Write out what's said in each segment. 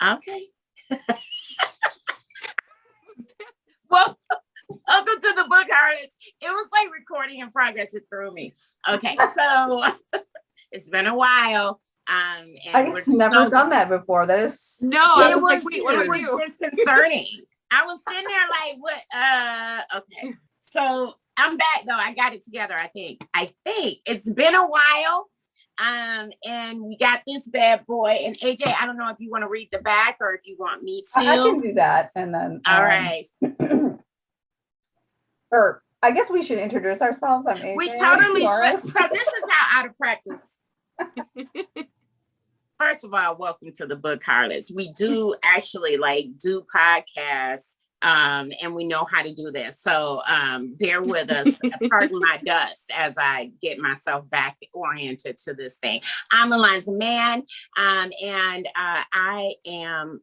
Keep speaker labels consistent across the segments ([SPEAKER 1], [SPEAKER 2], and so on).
[SPEAKER 1] Okay. Well, welcome to the Book Harlots. It was like recording in progress. It threw me. Okay, so it's been a while. And
[SPEAKER 2] I've never done that before. That is
[SPEAKER 3] no. I
[SPEAKER 1] it
[SPEAKER 3] was like,
[SPEAKER 1] was
[SPEAKER 3] wait, what do
[SPEAKER 1] it
[SPEAKER 3] I do?
[SPEAKER 1] was disconcerting. I was sitting there like, what? Okay. So I'm back though. I got it together. I think it's been a while. And we got this bad boy. And AJ, I don't know if you want to read the back or if you want me to.
[SPEAKER 2] I can do that, and then
[SPEAKER 1] all right.
[SPEAKER 2] Or I guess we should introduce ourselves. I'm AJ.
[SPEAKER 1] We totally should. So this is how out of practice. First of all, welcome to the Book Harlots. We do actually do podcasts. And we know how to do this. So bear with us. Pardon my dust as I get myself back oriented to this thing. I'm Eliza Mann, and I am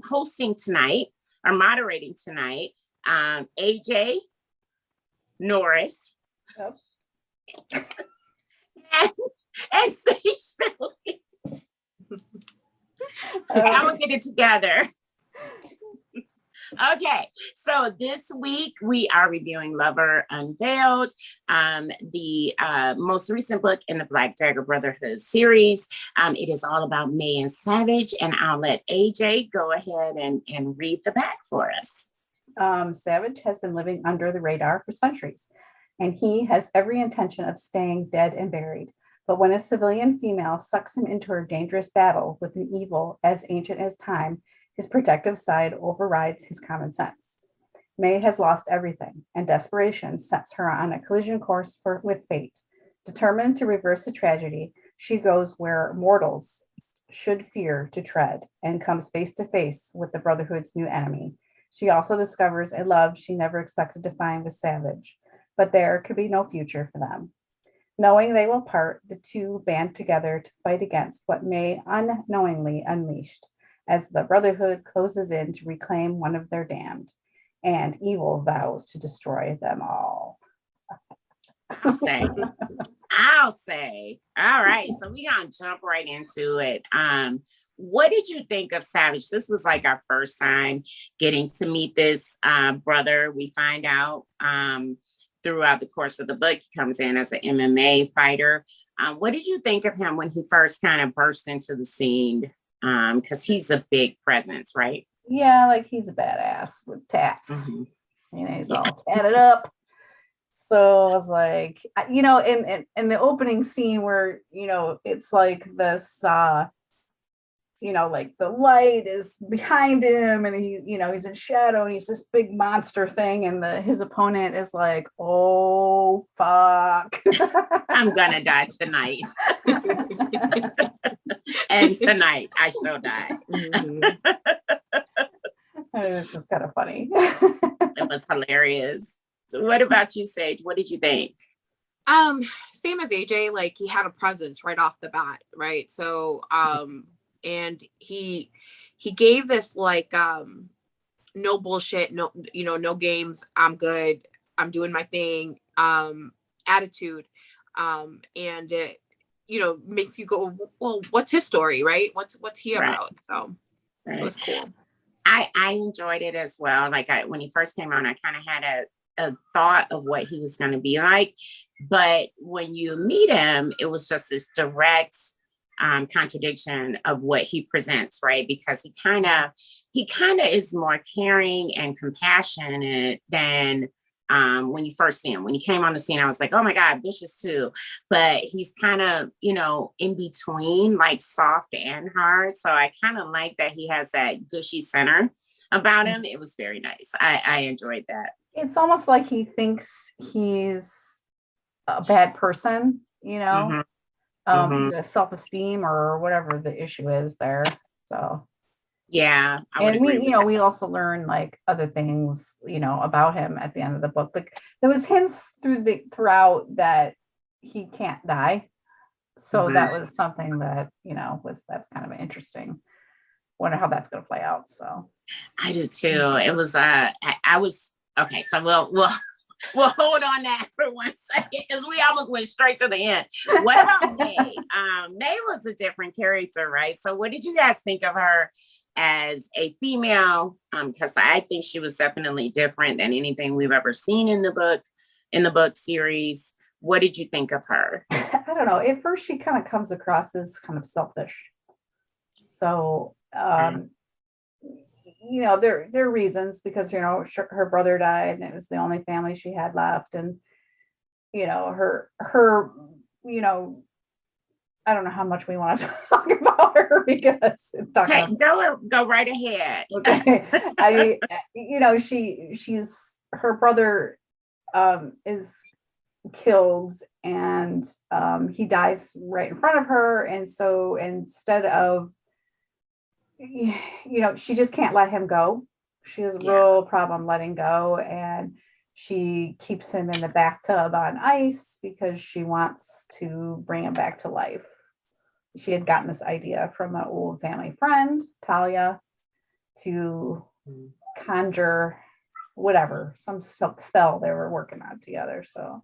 [SPEAKER 1] hosting tonight or moderating tonight. AJ Norris and Sage Philly. I'm gonna get it together. Okay, so this week we are reviewing Lover Unveiled, the most recent book in the Black Dagger Brotherhood series. It is all about May and Savage, and I'll let AJ go ahead and read the back for us.
[SPEAKER 2] Savage has been living under the radar for centuries, and he has every intention of staying dead and buried. But when a civilian female sucks him into her dangerous battle with an evil as ancient as time, his protective side overrides his common sense. May has lost everything, and desperation sets her on a collision course with fate. Determined to reverse the tragedy, she goes where mortals should fear to tread and comes face to face with the Brotherhood's new enemy. She also discovers a love she never expected to find with Savage, but there could be no future for them. Knowing they will part, the two band together to fight against what May unknowingly unleashed, as the Brotherhood closes in to reclaim one of their damned, and evil vows to destroy them all.
[SPEAKER 1] I'll say. All right, so we're gonna jump right into it. What did you think of Savage? This was like our first time getting to meet this brother. We find out throughout the course of the book, he comes in as an MMA fighter. What did you think of him when he first kind of burst into the scene? Because he's a big presence, right?
[SPEAKER 2] Yeah, like he's a badass with tats.
[SPEAKER 1] Mm-hmm.
[SPEAKER 2] You know, he's all tatted up. So I was like, in the opening scene where, it's like this, like the light is behind him and he's in shadow and he's this big monster thing. And his opponent is like, oh, fuck.
[SPEAKER 1] I'm gonna die tonight. And tonight I shall die.
[SPEAKER 2] Mm-hmm. It was just kind of funny.
[SPEAKER 1] It was hilarious. So what about you, Sage? What did you think?
[SPEAKER 3] Same as AJ, like he had a presence right off the bat, right? So and he gave this like no bullshit, no games, I'm good, I'm doing my thing attitude, and it makes you go, well, what's his story, right? What's he about? So
[SPEAKER 1] right.
[SPEAKER 3] It was cool.
[SPEAKER 1] I enjoyed it as well. Like when he first came on, I kind of had a thought of what he was going to be like, but when you meet him, it was just this direct contradiction of what he presents, right? Because he kind of is more caring and compassionate than when you first see him. When he came on the scene, I was like, oh my God, vicious too. But he's kind of, in between, like soft and hard. So I kind of like that he has that gushy center about him. It was very nice. I enjoyed that.
[SPEAKER 2] It's almost like he thinks he's a bad person,
[SPEAKER 1] Mm-hmm.
[SPEAKER 2] The self-esteem or whatever the issue is there. So
[SPEAKER 1] yeah,
[SPEAKER 2] and we also learn like other things, about him at the end of the book. Like there was hints throughout that he can't die. So that was something that, that's kind of interesting. Wonder how that's going to play out. So
[SPEAKER 1] I do too. It was I was okay. So we'll Well, hold on that for 1 second, because we almost went straight to the end. What about May? May was a different character, right? So what did you guys think of her as a female? Because I think she was definitely different than anything we've ever seen in the book series. What did you think of her?
[SPEAKER 2] I don't know. At first, she kind of comes across as kind of selfish. So, there are reasons because, her brother died and it was the only family she had left. And, her, I don't know how much we want to talk about her because
[SPEAKER 1] go right ahead.
[SPEAKER 2] Okay. She's her brother is killed and he dies right in front of her. And so instead of, she just can't let him go. She has a real problem letting go. And she keeps him in the bathtub on ice because she wants to bring him back to life. She had gotten this idea from an old family friend, Talia, to conjure whatever, some spell they were working on together. So,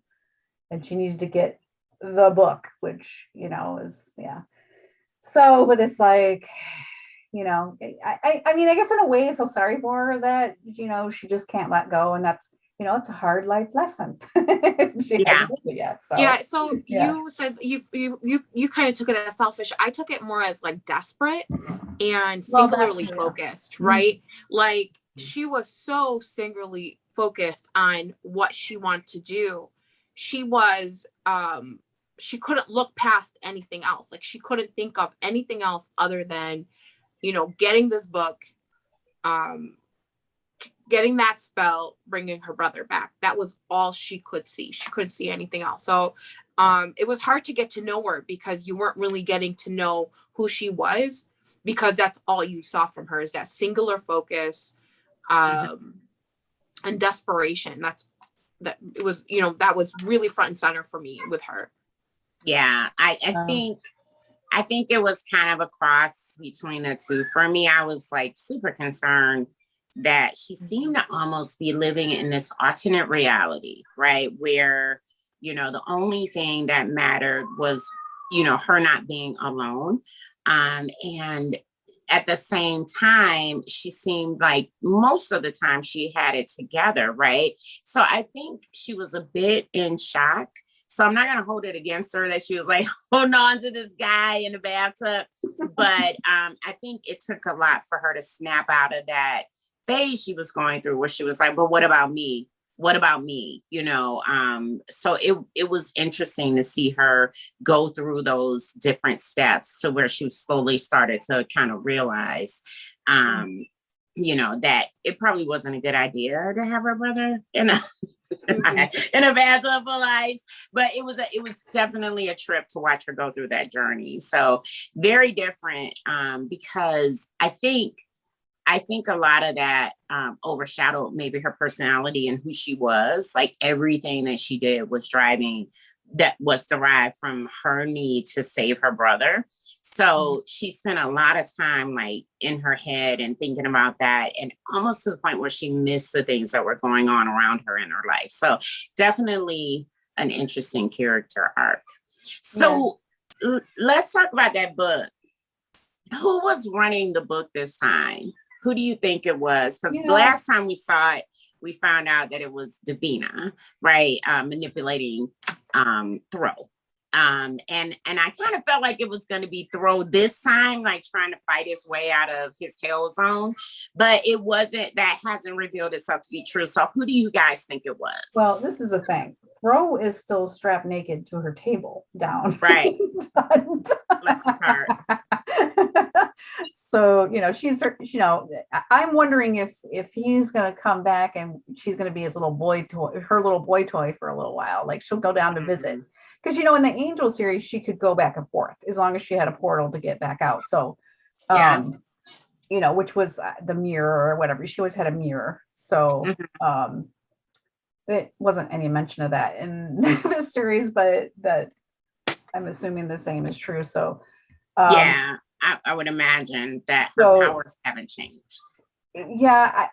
[SPEAKER 2] and she needed to get the book, which, is, So, but it's like, I mean, I guess in a way I feel sorry for her that, she just can't let go. And that's, it's a hard life lesson. She hasn't lived it yet, so.
[SPEAKER 3] So you said you kind of took it as selfish. I took it more as like desperate and singularly focused, right? Like she was so singularly focused on what she wanted to do. She was, she couldn't look past anything else. Like she couldn't think of anything else other than, getting this book, getting that spell, bringing her brother back. That was all she could see. She couldn't see anything else. So it was hard to get to know her because you weren't really getting to know who she was, because that's all you saw from her is that singular focus and desperation. That was really front and center for me with her.
[SPEAKER 1] Yeah, I think it was kind of a cross between the two. For me, I was like super concerned that she seemed to almost be living in this alternate reality, right? Where, the only thing that mattered was, her not being alone. And at the same time, she seemed like most of the time she had it together, right? So I think she was a bit in shock. So I'm not going to hold it against her that she was like holding on to this guy in the bathtub. But I think it took a lot for her to snap out of that phase she was going through where she was like, but what about me? What about me? So it was interesting to see her go through those different steps to where she slowly started to kind of realize, that it probably wasn't a good idea to have her brother in a bathtub full of ice, but it was definitely a trip to watch her go through that journey. So very different, because I think a lot of that overshadowed maybe her personality and who she was. Like everything that she did was derived from her need to save her brother. So she spent a lot of time like in her head and thinking about that, and almost to the point where she missed the things that were going on around her in her life. So definitely an interesting character arc. So let's talk about that book. Who was running the book this time? Who do you think it was? Because the last time we saw it, we found out that it was Davina, right? Manipulating Thro. And I kind of felt like it was going to be Thro this time, like trying to fight his way out of his hell zone, but it wasn't. That hasn't revealed itself to be true. So who do you guys think it was?
[SPEAKER 2] Well, this is the thing. Thro is still strapped naked to her table down.
[SPEAKER 1] Right. Bless his heart.
[SPEAKER 2] So, she's, I'm wondering if he's going to come back and she's going to be his little boy toy, her little boy toy for a little while. Like she'll go down to visit. Because, in the Angel series, she could go back and forth as long as she had a portal to get back out. So, which was the mirror or whatever. She always had a mirror. So, it wasn't any mention of that in the series, but that I'm assuming the same is true. So,
[SPEAKER 1] I would imagine that her powers haven't changed.
[SPEAKER 2] Yeah,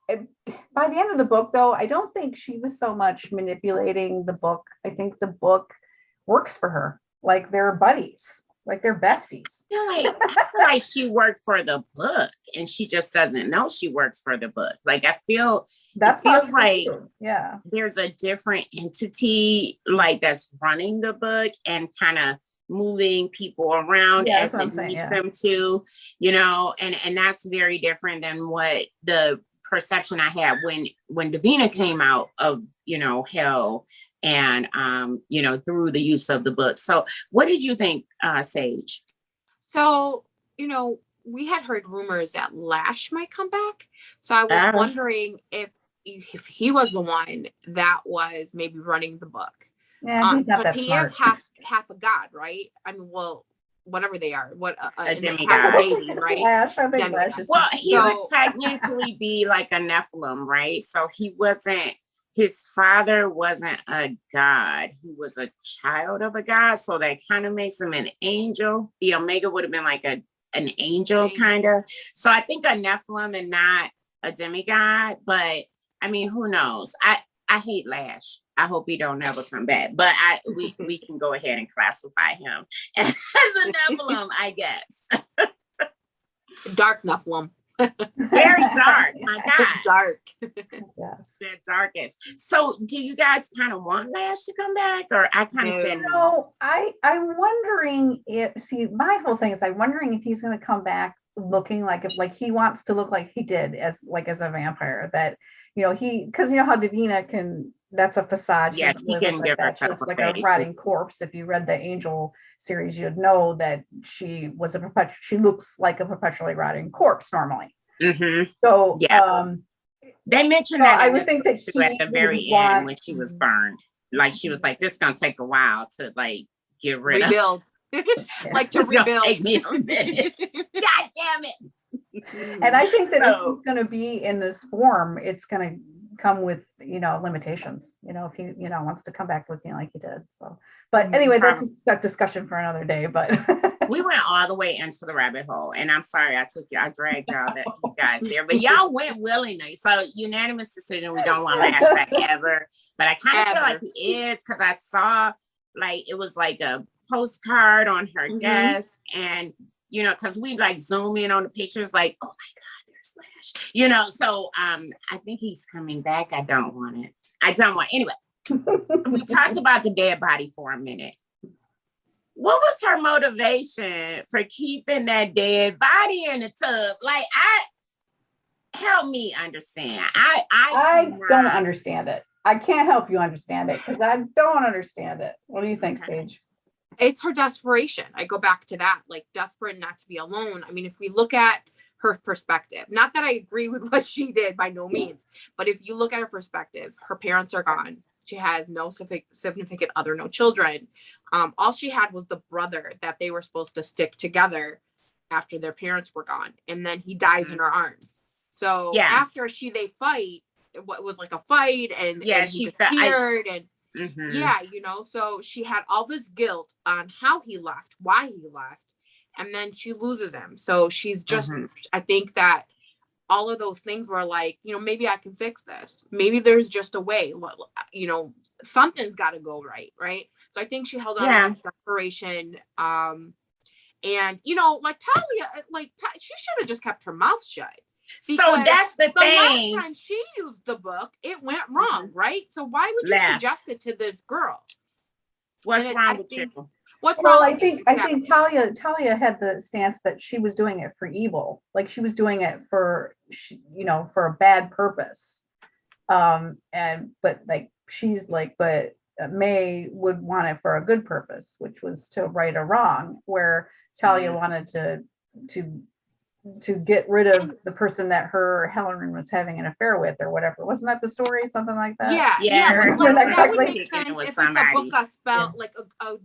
[SPEAKER 2] by the end of the book, though, I don't think she was so much manipulating the book. I think the book works for her. Like they're buddies, like they're besties.
[SPEAKER 1] I feel like she worked for the book and she just doesn't know she works for the book. Like I feel
[SPEAKER 2] That's
[SPEAKER 1] it feels like
[SPEAKER 2] true. Yeah,
[SPEAKER 1] there's a different entity like that's running the book and kind of moving people around
[SPEAKER 2] yeah,
[SPEAKER 1] as it needs them to, and that's very different than what the perception I had when Davina came out of, hell and through the use of the book. So what did you think, Sage?
[SPEAKER 3] So, we had heard rumors that Lash might come back. So I was wondering if he was the one that was maybe running the book.
[SPEAKER 2] Yeah,
[SPEAKER 3] because he is half a god, right? I mean, well, whatever they are,
[SPEAKER 1] a demigod,
[SPEAKER 3] deity, right?
[SPEAKER 2] Lash, I think Lash is
[SPEAKER 1] well, he would technically be like a Nephilim, right? So he wasn't. His father wasn't a god; he was a child of a god. So that kind of makes him an angel. The Omega would have been like an angel, kind of. So I think a Nephilim and not a demigod. But I mean, who knows? I hate Lash. I hope he don't ever come back. But we can go ahead and classify him as a Nephilim, I guess.
[SPEAKER 3] Dark Nephilim.
[SPEAKER 1] Very dark. My God.
[SPEAKER 3] Dark.
[SPEAKER 2] Yes.
[SPEAKER 1] The darkest. So do you guys kind of want Lash to come back? Or I kind of said
[SPEAKER 2] no. I'm wondering my whole thing is I'm wondering if he's gonna come back looking like he wants to look like he did as a vampire, that because how Davina that's a facade.
[SPEAKER 1] Yes, he can give her
[SPEAKER 2] she looks like a rotting corpse. If you read the Angel series, you'd know that she looks like a perpetually rotting corpse normally.
[SPEAKER 1] Mm-hmm.
[SPEAKER 2] So
[SPEAKER 1] they mentioned that
[SPEAKER 2] I would think that
[SPEAKER 1] he at the very end when she was burned. Like she was like, this is gonna take a while to get rid
[SPEAKER 3] rebuild. Like to rebuild.
[SPEAKER 1] Take me a minute. God damn it.
[SPEAKER 2] And I think that if he's going to be in this form, it's going to come with, limitations, if he, wants to come back looking like he did. So, but anyway, that's a discussion for another day, but
[SPEAKER 1] we went all the way into the rabbit hole, and I'm sorry I dragged you guys there, but y'all went willingly. So unanimous decision. We don't want Lash back ever, but I kind of feel like he is, because I saw it was like a postcard on her desk, and because we zoom in on the pictures, oh my God, there's Lash. So I think he's coming back. I don't want it. Anyway. We talked about the dead body for a minute. What was her motivation for keeping that dead body in the tub? Help me understand. I
[SPEAKER 2] don't understand it. I can't help you understand it because I don't understand it. What do you think, Sage?
[SPEAKER 3] It's her desperation. I go back to that, desperate not to be alone. I mean, if we look at her perspective, not that I agree with what she did by no means, but if you look at her perspective, her parents are gone. She has no significant other, no children. All she had was the brother that they were supposed to stick together after their parents were gone. And then he dies in her arms. So after they fight, what was like a fight and he disappeared so she had all this guilt on how he left, why he left, and then she loses him. So she's just, I think that all of those things were maybe I can fix this. Maybe there's just a way, something's got to go right? So I think she held on to desperation. And, Talia, she should have just kept her mouth shut.
[SPEAKER 1] So that's the thing.
[SPEAKER 3] Last time she used the book, it went wrong, right? So why would you suggest it to this girl?
[SPEAKER 1] What's wrong with you?
[SPEAKER 2] I think Talia had the stance that she was doing it for evil, she was doing it for for a bad purpose. But May would want it for a good purpose, which was to right a wrong, where Talia wanted to get rid of the person that her Helen was having an affair with, or whatever. Wasn't that the story? Something like that.
[SPEAKER 3] Yeah. That would make sense if it's a book of spell, a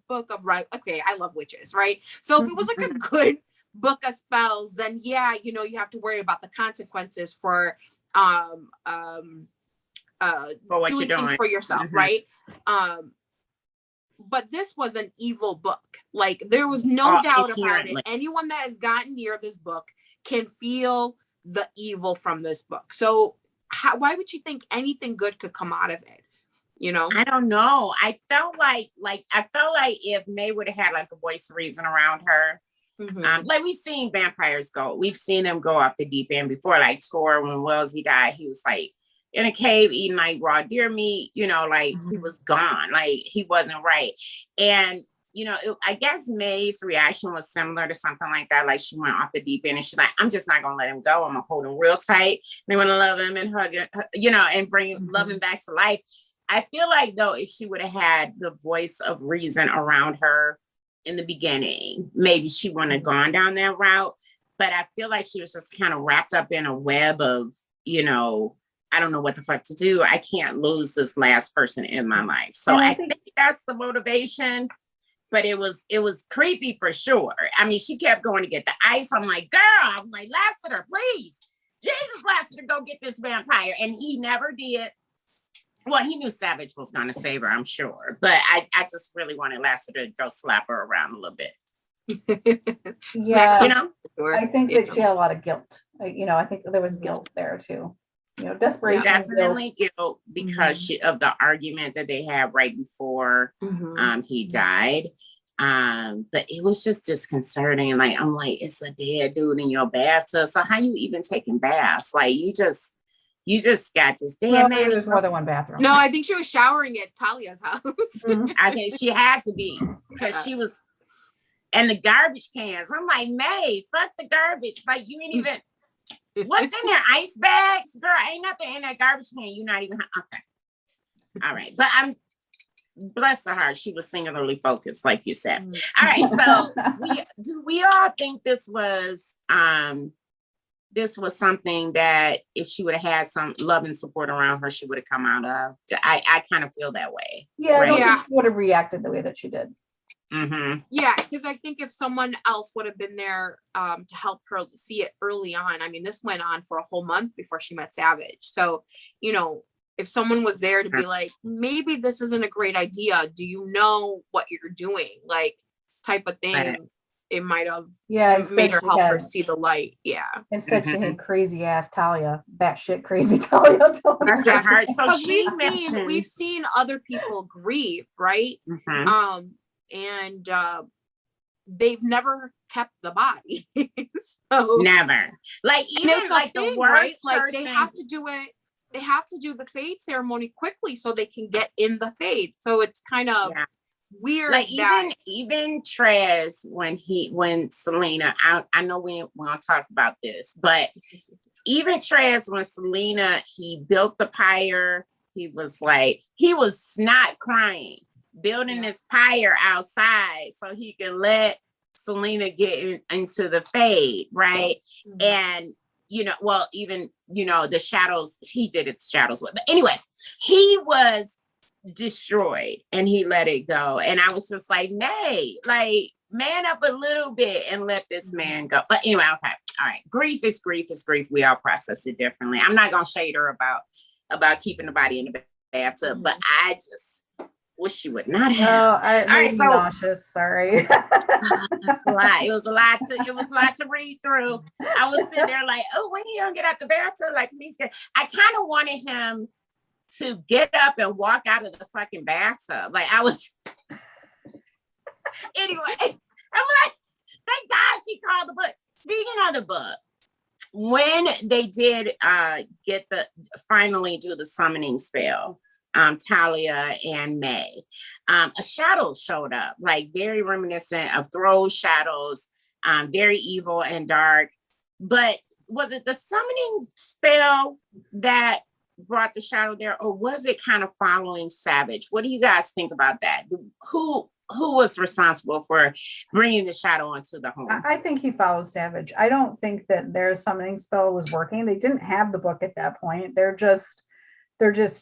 [SPEAKER 3] book of okay, I love witches, right? So if it was a good book of spells, then you have to worry about the consequences for
[SPEAKER 1] what
[SPEAKER 3] doing
[SPEAKER 1] you're
[SPEAKER 3] things
[SPEAKER 1] doing
[SPEAKER 3] for yourself, right? But this was an evil book. There was no doubt about it. Anyone that has gotten near this book can feel the evil from this book. So why would you think anything good could come out of it? You know,
[SPEAKER 1] I don't know. I felt like if May would have had like a voice of reason around her, like we've seen vampires go. We've seen them go off the deep end before. Like Tor, when Wellesley died, he was like in a cave eating like raw deer meat. You know, like he was gone. Like he wasn't right. And you know, I guess May's reaction was similar to something like that. Like she went off the deep end and she's like, I'm just not gonna let him go. I'm gonna hold him real tight. They want to love him and hug him, you know, and bring love him back to life. I feel like though, if she would have had the voice of reason around her in the beginning, maybe she wouldn't have gone down that route. But I feel like she was just kind of wrapped up in a web of, you know, I don't know what the fuck to do. I can't lose this last person in my life. So I think that's the motivation. But it was creepy for sure. I mean, she kept going to get the ice. I'm like, girl, I'm like, Lassiter, please. Jesus, Lassiter, go get this vampire. And he never did. Well, he knew Savage was going to save her, I'm sure. But I just really wanted Lassiter to go slap her around a little bit.
[SPEAKER 2] Yeah,
[SPEAKER 1] you know?
[SPEAKER 2] I think that she had a lot of guilt. You know, I think there was guilt there too. You know, desperation.
[SPEAKER 1] Definitely guilt because of the argument that they had right before he died. But it was just disconcerting. Like, I'm like, it's a dead dude in your bathtub. So how you even taking baths? Like, you just got this dead man.
[SPEAKER 2] There's more than one bathroom.
[SPEAKER 3] No, I think she was showering at Talia's house.
[SPEAKER 1] I think she had to be because she was, and the garbage cans. I'm like, May, fuck the garbage. Like, you ain't even, what's in there? Ice bags? Girl, ain't nothing in that garbage can. You're not even, okay. All right. But bless her heart, she was singularly focused, like you said. All right. So we all think this was something that if she would have had some love and support around her, she would have come out of. I kind of feel that way.
[SPEAKER 2] Yeah, right? I don't think she would have reacted the way that she did.
[SPEAKER 3] Yeah, because I think if someone else would have been there to help her see it early on, I mean, this went on for a whole month before she met Savage. So, you know, if someone was there to be like, maybe this isn't a great idea. Do you know what you're doing? Like, type of thing. Right. It might have made her help her see the light. Yeah.
[SPEAKER 2] Instead, she had crazy ass Talia, batshit crazy Talia.
[SPEAKER 1] That's her heart. So
[SPEAKER 3] we've seen other people grieve, right? And they've never kept the body. So
[SPEAKER 1] never. Like even like the worst
[SPEAKER 3] right? Like
[SPEAKER 1] person.
[SPEAKER 3] They have to do it. They have to do the fade ceremony quickly so they can get in the fade. So it's kind of weird.
[SPEAKER 1] Like even Trez when Selena, I know we won't talk about this, but even Trez when Selena, he built the pyre, he was snot crying, building this pyre outside so he can let Selena get into the fade, right? And you know, well, even, you know, the shadows, he did its shadows. But anyway, he was destroyed and he let it go. And I was just like, Nay, like, man up a little bit and let this man go. But anyway, okay. All right. Grief is grief is grief. We all process it differently. I'm not going to shade her about keeping the body in the bathtub, but I just wish she would not have.
[SPEAKER 2] All right, so nauseous. Sorry.
[SPEAKER 1] It was a lot to read through. I was sitting there like, oh, when he gonna get out the bathtub? Like, please get. I kind of wanted him to get up and walk out of the fucking bathtub. Like I was. Anyway, I'm like, thank God she called the book. Speaking of the book, when they did finally do the summoning spell, Talia and May, a shadow showed up, like very reminiscent of Throw's shadows, very evil and dark. But was it the summoning spell that brought the shadow there, or was it kind of following Savage? What do you guys think about that? Who was responsible for bringing the shadow into the home?
[SPEAKER 2] I think he followed Savage. I don't think that their summoning spell was working. They didn't have the book at that point.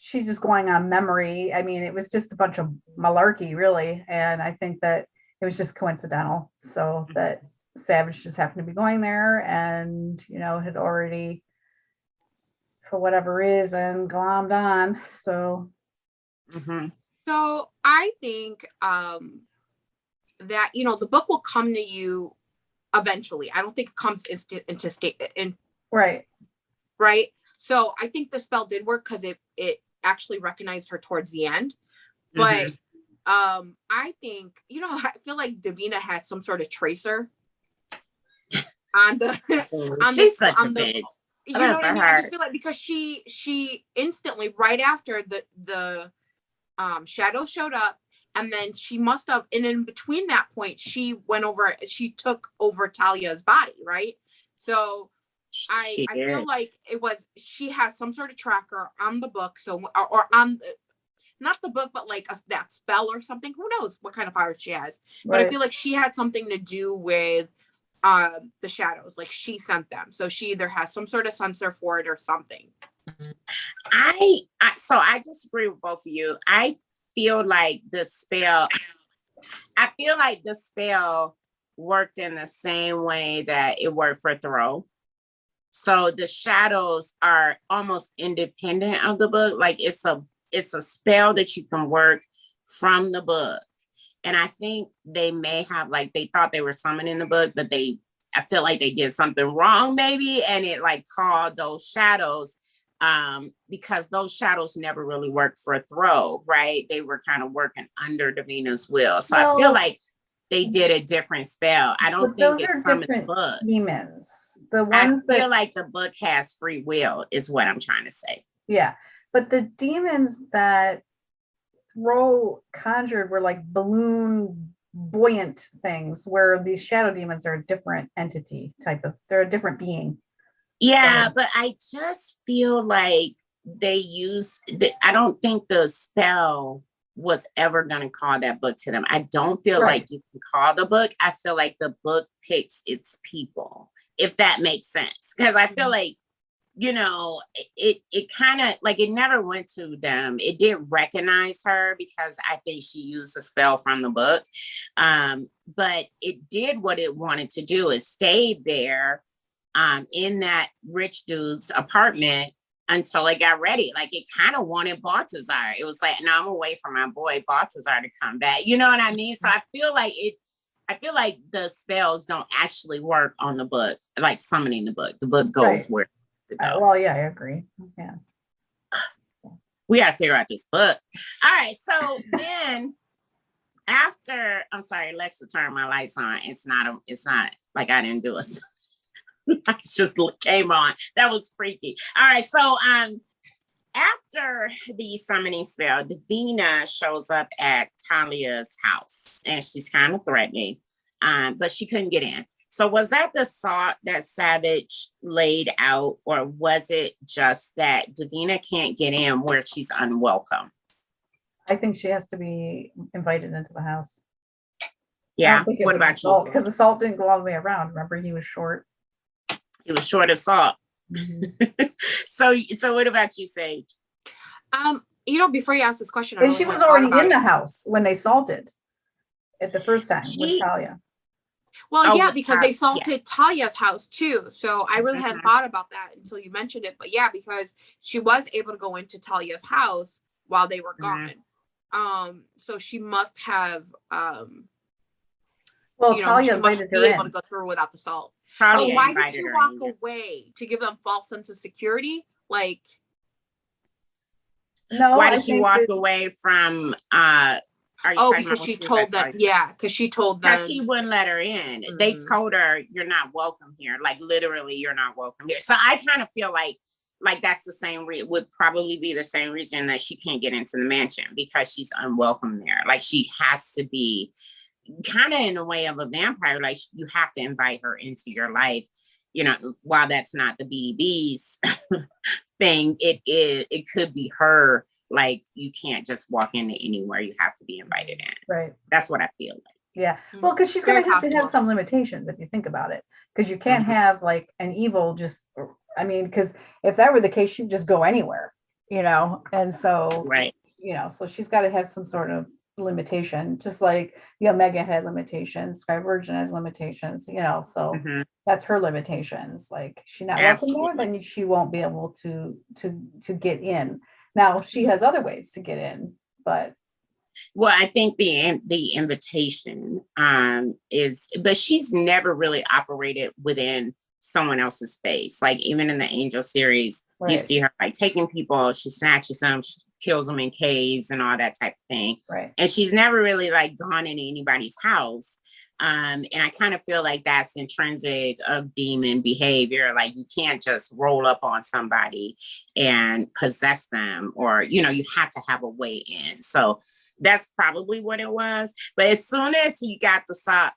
[SPEAKER 2] She's just going on memory. I mean, it was just a bunch of malarkey, really. And I think that it was just coincidental. So that Savage just happened to be going there and, you know, had already, for whatever reason, glommed on. So.
[SPEAKER 3] So I think that, you know, the book will come to you eventually. I don't think it comes
[SPEAKER 2] Right.
[SPEAKER 3] Right. So I think the spell did work because it actually recognized her towards the end. But I think, I feel like Davina had some sort of tracer on the
[SPEAKER 1] She's such a bitch.
[SPEAKER 3] You know what I mean? I just feel like because she instantly, right after the shadow showed up, and then she must have, and in between that point, she took over Talia's body, right? So I feel like she has some sort of tracker on the book, so or on not the book, but like that spell or something. Who knows what kind of powers she has? But I feel like she had something to do with the shadows. Like she sent them, so she either has some sort of sensor for it or something.
[SPEAKER 1] So I disagree with both of you. I feel like the spell worked in the same way that it worked for Thoreau. So the shadows are almost independent of the book. Like it's a spell that you can work from the book. And I think they may have, like, they thought they were summoning the book, but I feel like they did something wrong maybe. And it like called those shadows because those shadows never really worked for Thoreau, right? They were kind of working under Davina's will. So I feel like they did a different spell. I don't think it's summoned the book.
[SPEAKER 2] Demons. The ones
[SPEAKER 1] I feel like the book has free will is what I'm trying to say.
[SPEAKER 2] Yeah. But the demons that Thoreau conjured were like balloon buoyant things, where these shadow demons are a different entity they're a different being.
[SPEAKER 1] Yeah, but I just feel like I don't think the spell was ever going to call that book to them. I don't feel like you can call the book. I feel like the book picks its people, if that makes sense. Because I feel like, it kind of like it never went to them. It did recognize her because I think she used a spell from the book. But it did what it wanted to do. It stayed there in that rich dude's apartment until it got ready. Like it kind of wanted Baltazar. It was like, no, I'm away from my boy Baltazar to come back. You know what I mean? So I feel like the spells don't actually work on the book, like summoning the book. The book goes where it goes.
[SPEAKER 2] Well, yeah, I agree. Yeah.
[SPEAKER 1] We got to figure out this book. All right. So then after, I'm sorry, Alexa turned my lights on. It's not like I didn't do it. I just came on. That was freaky. All right. So after the summoning spell, Davina shows up at Talia's house and she's kind of threatening, but she couldn't get in. So was that the salt that Savage laid out, or was it just that Davina can't get in where she's unwelcome?
[SPEAKER 2] I think she has to be invited into the house.
[SPEAKER 1] Yeah. What about you?
[SPEAKER 2] Because the salt didn't go all the way around. Remember, he was short.
[SPEAKER 1] He was short as salt. Mm-hmm. So what about you, Sage?
[SPEAKER 3] Before you ask this question,
[SPEAKER 2] and she was already in the house when they salted it the first time with Talia.
[SPEAKER 3] Well, yeah, because they salted Talia's house too. So I really hadn't thought about that until you mentioned it. But yeah, because she was able to go into Talia's house while they were gone. So she must have
[SPEAKER 2] Talia invited her in.
[SPEAKER 3] Able to go through without the salt. Why did she walk away? To give them false sense of security? Like,
[SPEAKER 1] no. Why did she walk away from?
[SPEAKER 3] Because she told them. Yeah, because she told them.
[SPEAKER 1] Because he wouldn't let her in. Mm-hmm. They told her, "You're not welcome here." Like literally, you're not welcome here. So I kind of feel like that's the same. Would probably be the same reason that she can't get into the mansion, because she's unwelcome there. Like she has to be kind of in a way of a vampire. Like you have to invite her into your life. While that's not the BB's thing, it could be her. Like you can't just walk into anywhere. You have to be invited in.
[SPEAKER 2] Right.
[SPEAKER 1] That's what I feel like.
[SPEAKER 2] Yeah. Well, because she's going to have to have some limitations if you think about it. Because you can't have like an evil because if that were the case, she'd just go anywhere, And so,
[SPEAKER 1] right.
[SPEAKER 2] So she's got to have some sort of limitation, just like the Omega had limitations, Sky Virgin has limitations, so that's her limitations. Like she's not welcome there, then she won't be able to get in. Now she has other ways to get in, but
[SPEAKER 1] I think the invitation is, but she's never really operated within someone else's space. Like even in the Angel series, you
[SPEAKER 2] Right.
[SPEAKER 1] see her like taking people, she snatches them, she kills them in caves and all that type of thing.
[SPEAKER 2] Right.
[SPEAKER 1] And she's never really like gone into anybody's house. And I kind of feel like that's intrinsic of demon behavior. Like you can't just roll up on somebody and possess them, or, you have to have a way in. So that's probably what it was. But as soon as he got the sock,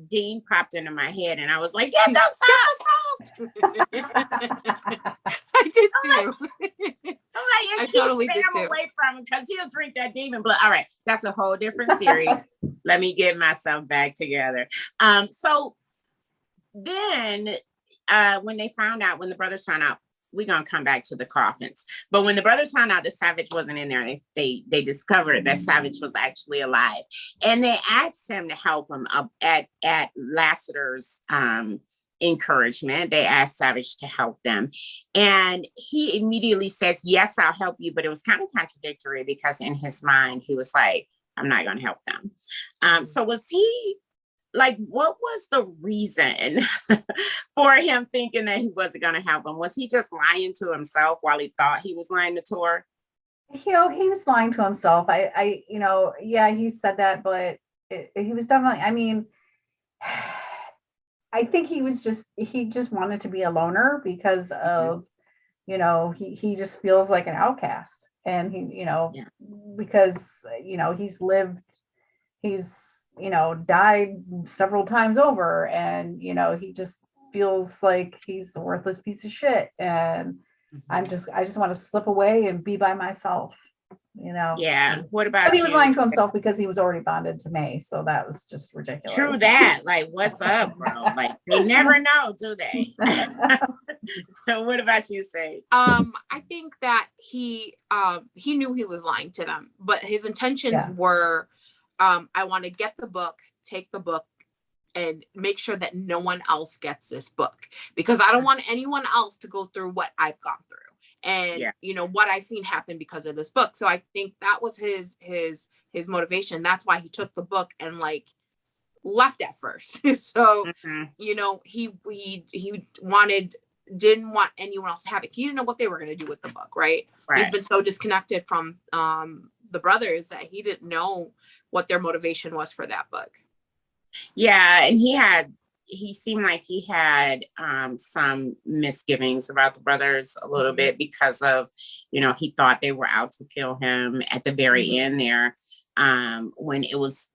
[SPEAKER 1] Dean popped into my head and I was like, get the salt.
[SPEAKER 3] I did too.
[SPEAKER 1] I'm like,
[SPEAKER 3] I totally did too.
[SPEAKER 1] Away from him because he'll drink that demon blood. All right, that's a whole different series. Let me get myself back together. So then when the brothers found out, we're gonna come back to the coffins. But when the brothers found out that Savage wasn't in there, they discovered that Savage was actually alive, and they asked him to help him up at Lassiter's encouragement. They asked Savage to help them, and he immediately says, "Yes, I'll help you." But it was kind of contradictory because in his mind he was like, "I'm not gonna help them." So was he? Like, what was the reason for him thinking that he wasn't going to help him? Was he just lying to himself while he thought he was lying to Tor?
[SPEAKER 2] He was lying to himself. Yeah, he said that, but he was definitely, I mean, I think he just wanted to be a loner because of, he just feels like an outcast. And because, he's died several times over, and he just feels like he's a worthless piece of shit, and I just want to slip away and be by myself.
[SPEAKER 1] Yeah. What about
[SPEAKER 2] but he
[SPEAKER 1] you?
[SPEAKER 2] was lying to himself because he was already bonded to May, so that was just ridiculous.
[SPEAKER 1] True that. Like, what's up, bro? Like, they never know, do they? What about you, Sage?
[SPEAKER 3] I think that he knew he was lying to them, but his intentions were, I want to get the book, take the book, and make sure that no one else gets this book, because I don't want anyone else to go through what I've gone through, and what I've seen happen because of this book. So I think that was his motivation. That's why he took the book and like left at first. So he didn't want anyone else to have it. He didn't know what they were going to do with the book, right? He's been so disconnected from the brothers that he didn't know what their motivation was for that book.
[SPEAKER 1] Yeah, and he seemed like he had some misgivings about the brothers a little bit because of, he thought they were out to kill him at the very end there, when it was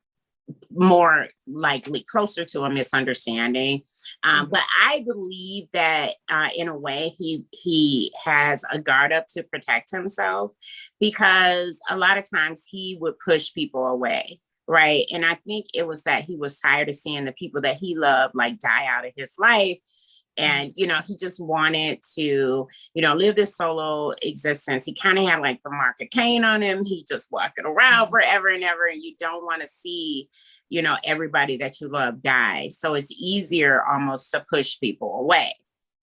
[SPEAKER 1] more likely closer to a misunderstanding. But I believe that in a way he has a guard up to protect himself, because a lot of times he would push people away. Right. And I think it was that he was tired of seeing the people that he loved like die out of his life. And, he just wanted to, live this solo existence. He kind of had like the mark of Cain on him. He just walking around forever and ever. And you don't want to see, everybody that you love die. So it's easier almost to push people away.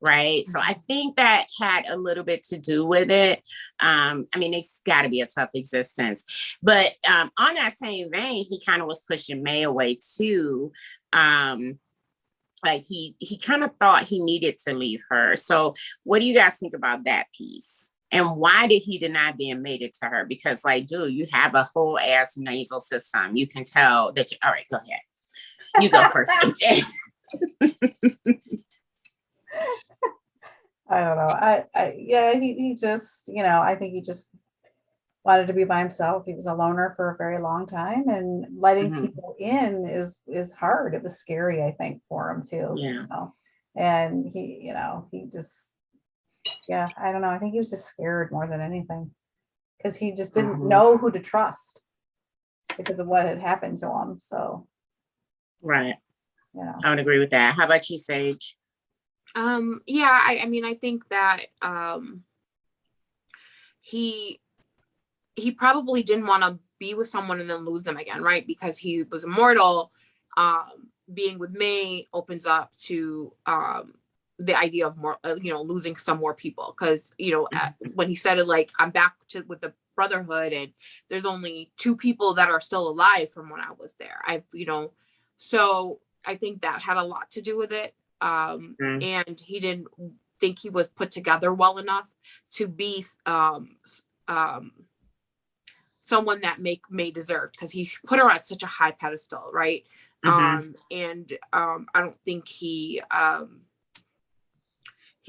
[SPEAKER 1] Right. So I think that had a little bit to do with it. I mean, it's got to be a tough existence. But on that same vein, he kind of was pushing May away too. Like he kind of thought he needed to leave her. So what do you guys think about that piece? And why did he deny being mated to her? Because like, dude, you have a whole ass nasal system. You can tell that all right, go ahead. You go first, AJ.
[SPEAKER 2] I don't know. He just, I think he just wanted to be by himself. He was a loner for a very long time, and letting people in is hard. It was scary, I think, for him too.
[SPEAKER 1] Yeah.
[SPEAKER 2] And he just, I don't know. I think he was just scared more than anything, because he just didn't know who to trust because of what had happened to him. So.
[SPEAKER 1] Right. I would agree with that. How about you, Sage?
[SPEAKER 3] I mean, I think that he probably didn't want to be with someone and then lose them again, right? Because he was immortal. Being with May opens up to the idea of more, losing some more people. Because when he said it, like, I'm back with the Brotherhood, and there's only 2 people that are still alive from when I was there. So I think that had a lot to do with it. and he didn't think he was put together well enough to be someone that may deserve, because he put her at such a high pedestal, right? And I don't think he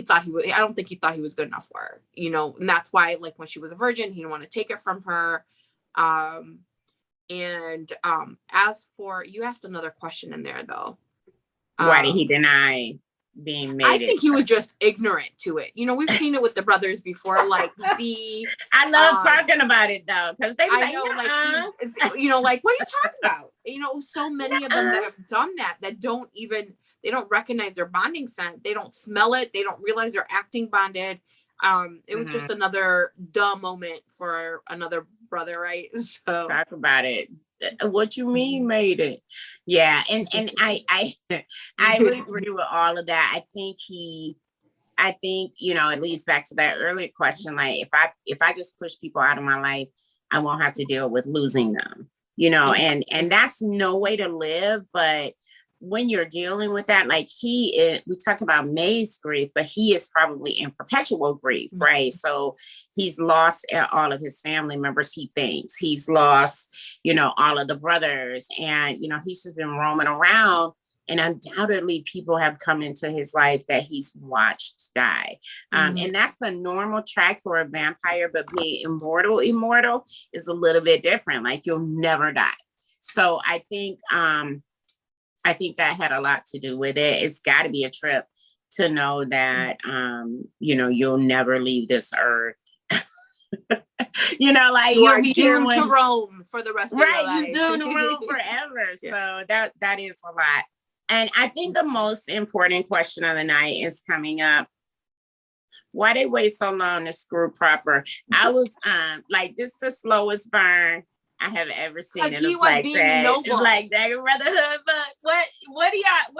[SPEAKER 3] thought he was, I don't think he thought he was good enough for her, you know, and that's why, like, when she was a virgin, he didn't want to take it from her. As for, you asked another question in there though.
[SPEAKER 1] Why did he deny being made?
[SPEAKER 3] I think he was just ignorant to it. You know, we've seen it with the brothers before, like
[SPEAKER 1] I love talking about it though, because they
[SPEAKER 3] I know, like, you know, like, what are you talking about? You know, so many of them that have done that don't even, they don't recognize their bonding scent. They don't smell it. They don't realize they're acting bonded. It was just another dumb moment for another brother, right? So
[SPEAKER 1] talk about it. What you mean made it? Yeah, and I would agree with all of that. I think you know, it leads back to that earlier question. Like, if I just push people out of my life, I won't have to deal with losing them. You know, and that's no way to live. But when you're dealing with that, like we talked about May's grief, but he is probably in perpetual grief, right? So he's lost all of his family members. He thinks he's lost, you know, all of the brothers, and, you know, he's just been roaming around, and undoubtedly people have come into his life that he's watched die. And that's the normal track for a vampire, but being immortal is a little bit different. Like, you'll never die. So I think that had a lot to do with it. It's got to be a trip to know that, you know, you'll never leave this earth. You know, like,
[SPEAKER 3] you are doomed to roam for the rest of your life.
[SPEAKER 1] Right, you're doomed to roam forever. So that is a lot. And I think the most important question of the night is coming up. Why they wait so long to screw proper? I was like, this is the slowest burn I have ever seen in a Black Brotherhood. But what did y'all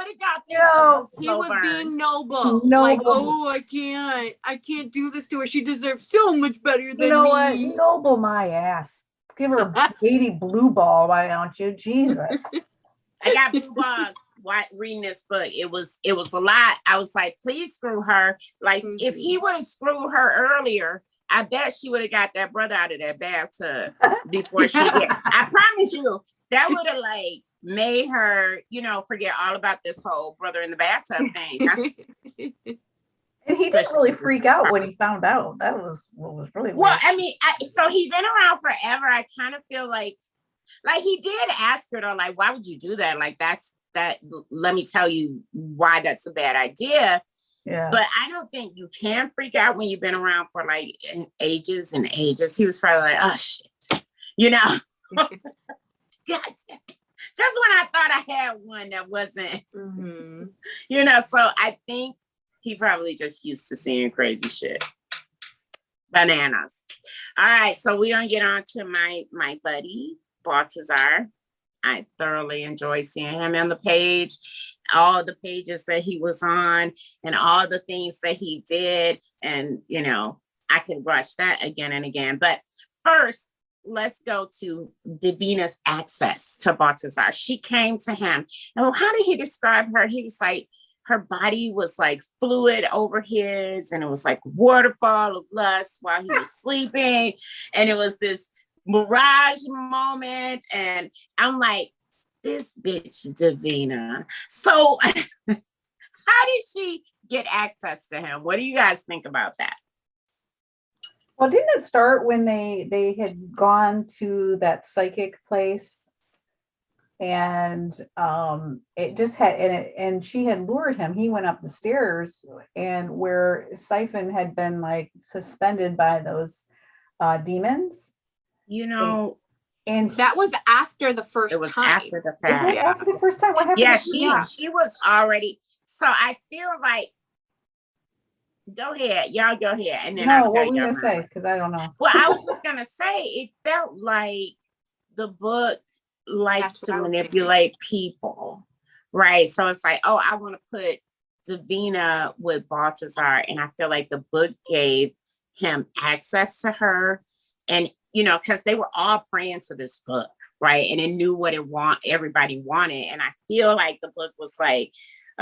[SPEAKER 1] think?
[SPEAKER 3] He was being noble. Like, oh, I can't do this to her. She deserves so much better than me.
[SPEAKER 2] You know what? Noble my ass. Give her a baby blue ball, why don't you? Jesus.
[SPEAKER 1] I got blue balls reading this book. It was a lot. I was like, please screw her. Like, if he would have screwed her earlier, I bet she would have got that brother out of that bathtub before she did. I promise you, that would have, like, made her, you know, forget all about this whole brother in the bathtub thing.
[SPEAKER 2] And he didn't really freak out when he found out. That was what was really weird.
[SPEAKER 1] I mean, so he's been around forever. I kind of feel like he did ask her though, like, why would you do that? Like, let me tell you why that's a bad idea.
[SPEAKER 2] Yeah.
[SPEAKER 1] But I don't think you can freak out when you've been around for like ages and ages. He was probably like, oh shit, you know. God, just when I thought I had one that wasn't, you know. So I think he probably just used to seeing crazy shit. Bananas. All right, so we're gonna get on to my buddy Baltazar. I thoroughly enjoyed seeing him on the page, all the pages that he was on, and all the things that he did. And, you know, I could watch that again and again. But first, let's go to Davina's access to Baltazar. She came to him. And how did he describe her? He was like, her body was like fluid over his, and it was like waterfall of lust while he was sleeping. And it was this mirage moment, and I'm like, this bitch Davina. So how did she get access to him? What do you guys think about that?
[SPEAKER 2] Well, didn't it start when they had gone to that psychic place, and it just had, and she had lured him. He went up the stairs, and where Siphon had been like suspended by those demons.
[SPEAKER 1] You know,
[SPEAKER 2] and
[SPEAKER 3] that was after the first time.
[SPEAKER 1] After the fact.
[SPEAKER 2] Is it after the first time? What happened?
[SPEAKER 1] Yeah, she was already. So I feel like, go ahead, y'all go ahead, and then
[SPEAKER 2] what were you gonna say? Because I don't know.
[SPEAKER 1] Well, I was just gonna say it felt like the book likes to manipulate people, right? So it's like, oh, I want to put Davina with Baltazar, and I feel like the book gave him access to her, and you know, because they were all praying to this book, right? And it knew what everybody wanted. And I feel like the book was like,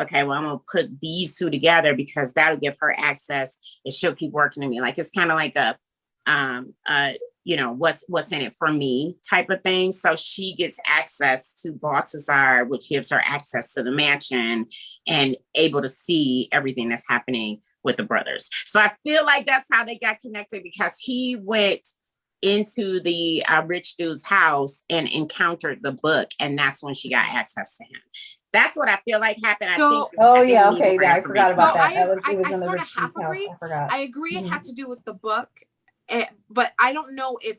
[SPEAKER 1] okay, well, I'm gonna put these two together because that'll give her access and she'll keep working to me. Like it's kind of like a you know, what's in it for me type of thing. So she gets access to Baltazar, which gives her access to the mansion and able to see everything that's happening with the brothers. So I feel like that's how they got connected, because he went into the rich dude's house and encountered the book, and that's when she got access to him. That's what I feel like happened.
[SPEAKER 3] So,
[SPEAKER 2] I forgot about that.
[SPEAKER 3] I sort of half agree. I agree it had to do with the book, but I don't know if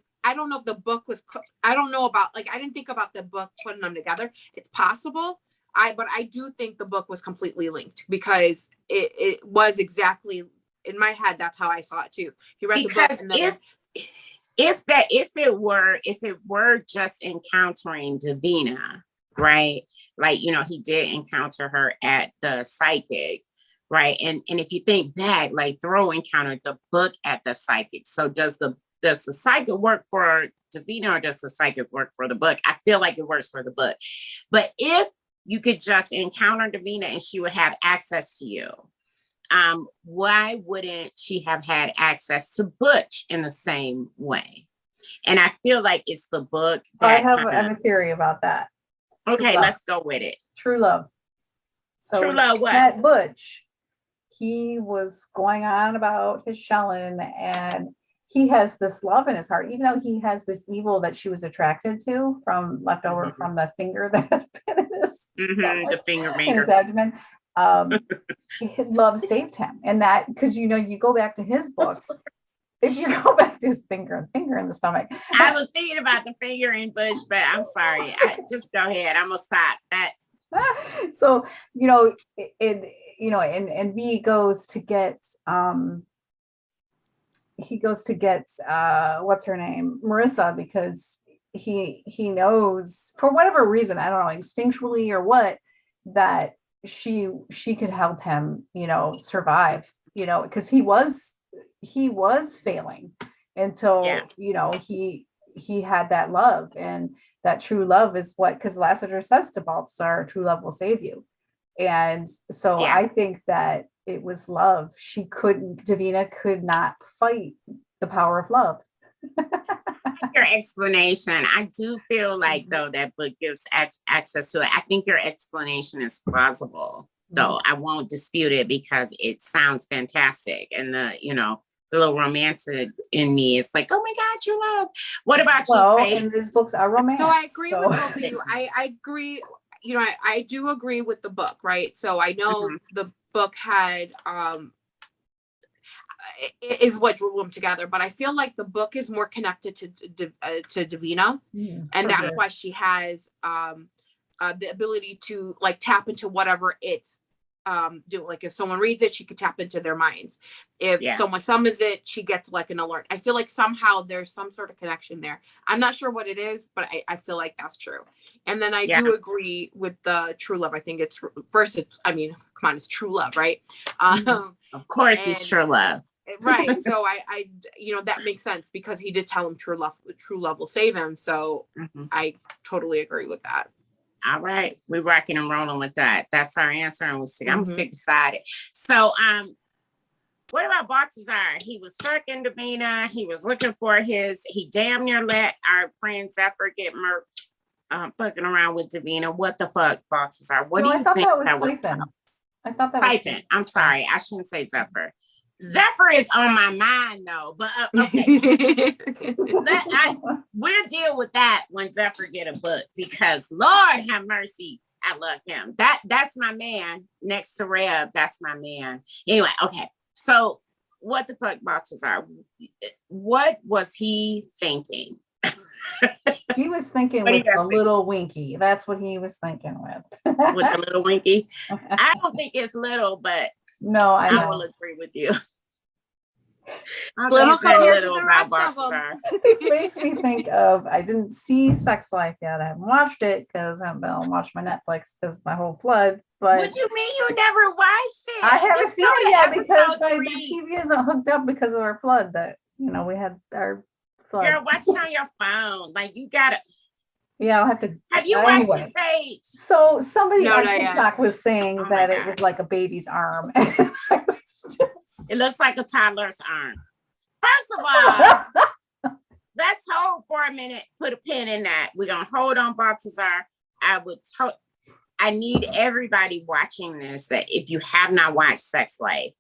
[SPEAKER 3] the book was. I don't know about, like, I didn't think about the book putting them together. It's possible. But I do think the book was completely linked, because it was exactly in my head. That's how I saw it too. He read the book. And
[SPEAKER 1] if it were just encountering Davina, right? Like, you know, he did encounter her at the psychic, right? And if you think back, like Thoreau encountered the book at the psychic. So does the psychic work for Davina, or does the psychic work for the book? I feel like it works for the book. But if you could just encounter Davina and she would have access to you, why wouldn't she have had access to Butch in the same way? And I feel like it's the book that
[SPEAKER 2] I have a theory about that.
[SPEAKER 1] Okay, let's go with it.
[SPEAKER 2] True love. So
[SPEAKER 1] True love, what?
[SPEAKER 2] At Butch, he was going on about his shelling, and he has this love in his heart, even though he has this evil that she was attracted to from leftover from the finger that had been in his
[SPEAKER 1] the finger
[SPEAKER 2] in his abdomen. His love saved him, and that, because you know, you go back to his book. If you go back to his finger in the stomach.
[SPEAKER 1] I was thinking about the finger in Bush, but I'm sorry. Just go ahead. I'm gonna stop that.
[SPEAKER 2] So, you know, and V goes to get what's her name? Marissa, because he knows, for whatever reason, I don't know, instinctually or what, that she could help him, you know, survive, you know, because he was failing until you know, he had that love, and that true love is what, because Lassiter says to Balthasar, true love will save you. And so I think that it was love. Davina could not fight the power of love.
[SPEAKER 1] Your explanation, I do feel like, though, that book gives access to it. I think your explanation is plausible, though. I won't dispute it, because it sounds fantastic, and the little romantic in me is like, oh my God, true love. What about you, Faith?
[SPEAKER 2] And these books are romantic.
[SPEAKER 3] So I agree with both of you. I agree. You know, I do agree with the book, right? So I know the book had is what drew them together, but I feel like the book is more connected to Davina, and that's why she has the ability to, like, tap into whatever it's do. Like, if someone reads it, she could tap into their minds. If someone summons it, she gets like an alert. I feel like somehow there's some sort of connection there. I'm not sure what it is, but I feel like that's true. And then I do agree with the true love. I think it's first, it's true love, right?
[SPEAKER 1] Of course, it's true love.
[SPEAKER 3] Right. So I that makes sense, because he did tell him true love will save him. So I totally agree with that.
[SPEAKER 1] All right, we're rocking and rolling with that. That's our answer, and I'm gonna stick beside it. So, what about Balthazar? He was fucking Davina. He was looking for he damn near let our friend Zephyr get murked, fucking around with Davina. What the fuck, Balthazar? What do you think that was?
[SPEAKER 2] I thought that was
[SPEAKER 1] Siphon. I'm sorry, I shouldn't say Zephyr. Zephyr is on my mind, though, but okay. We'll deal with that when Zephyr get a book, because Lord have mercy, I love him. That's my man next to Reb. That's my man. Anyway, okay. So what the fuck, Balthazar? What was he thinking?
[SPEAKER 2] He was thinking with a little winky. That's what he was thinking with.
[SPEAKER 1] With a little winky? I don't think it's little, but
[SPEAKER 2] no, I
[SPEAKER 1] will agree with you.
[SPEAKER 3] Little compared to the rest of them.
[SPEAKER 2] It makes me think of, I didn't see Sex Life yet. I haven't watched it because I haven't been able to watch my Netflix because my whole flood. But
[SPEAKER 1] what you mean you never watched it?
[SPEAKER 2] I haven't seen it yet because my TV isn't hooked up because of our flood. That we had our flood.
[SPEAKER 1] Girl, watch it on your phone. Like, you gotta.
[SPEAKER 2] Yeah, I'll have to.
[SPEAKER 1] Have you watched
[SPEAKER 2] Anyway.
[SPEAKER 1] the Sage?
[SPEAKER 2] So somebody
[SPEAKER 3] No,
[SPEAKER 2] on
[SPEAKER 3] not yet.
[SPEAKER 2] TikTok was saying
[SPEAKER 1] Oh my
[SPEAKER 2] that it
[SPEAKER 1] God.
[SPEAKER 2] was like a baby's arm. And I was just-
[SPEAKER 1] It looks like a toddler's arm. First of all, let's hold for a minute. Put a pin in that. We're gonna hold on Baltazar. I need everybody watching this that if you have not watched Sex Slave,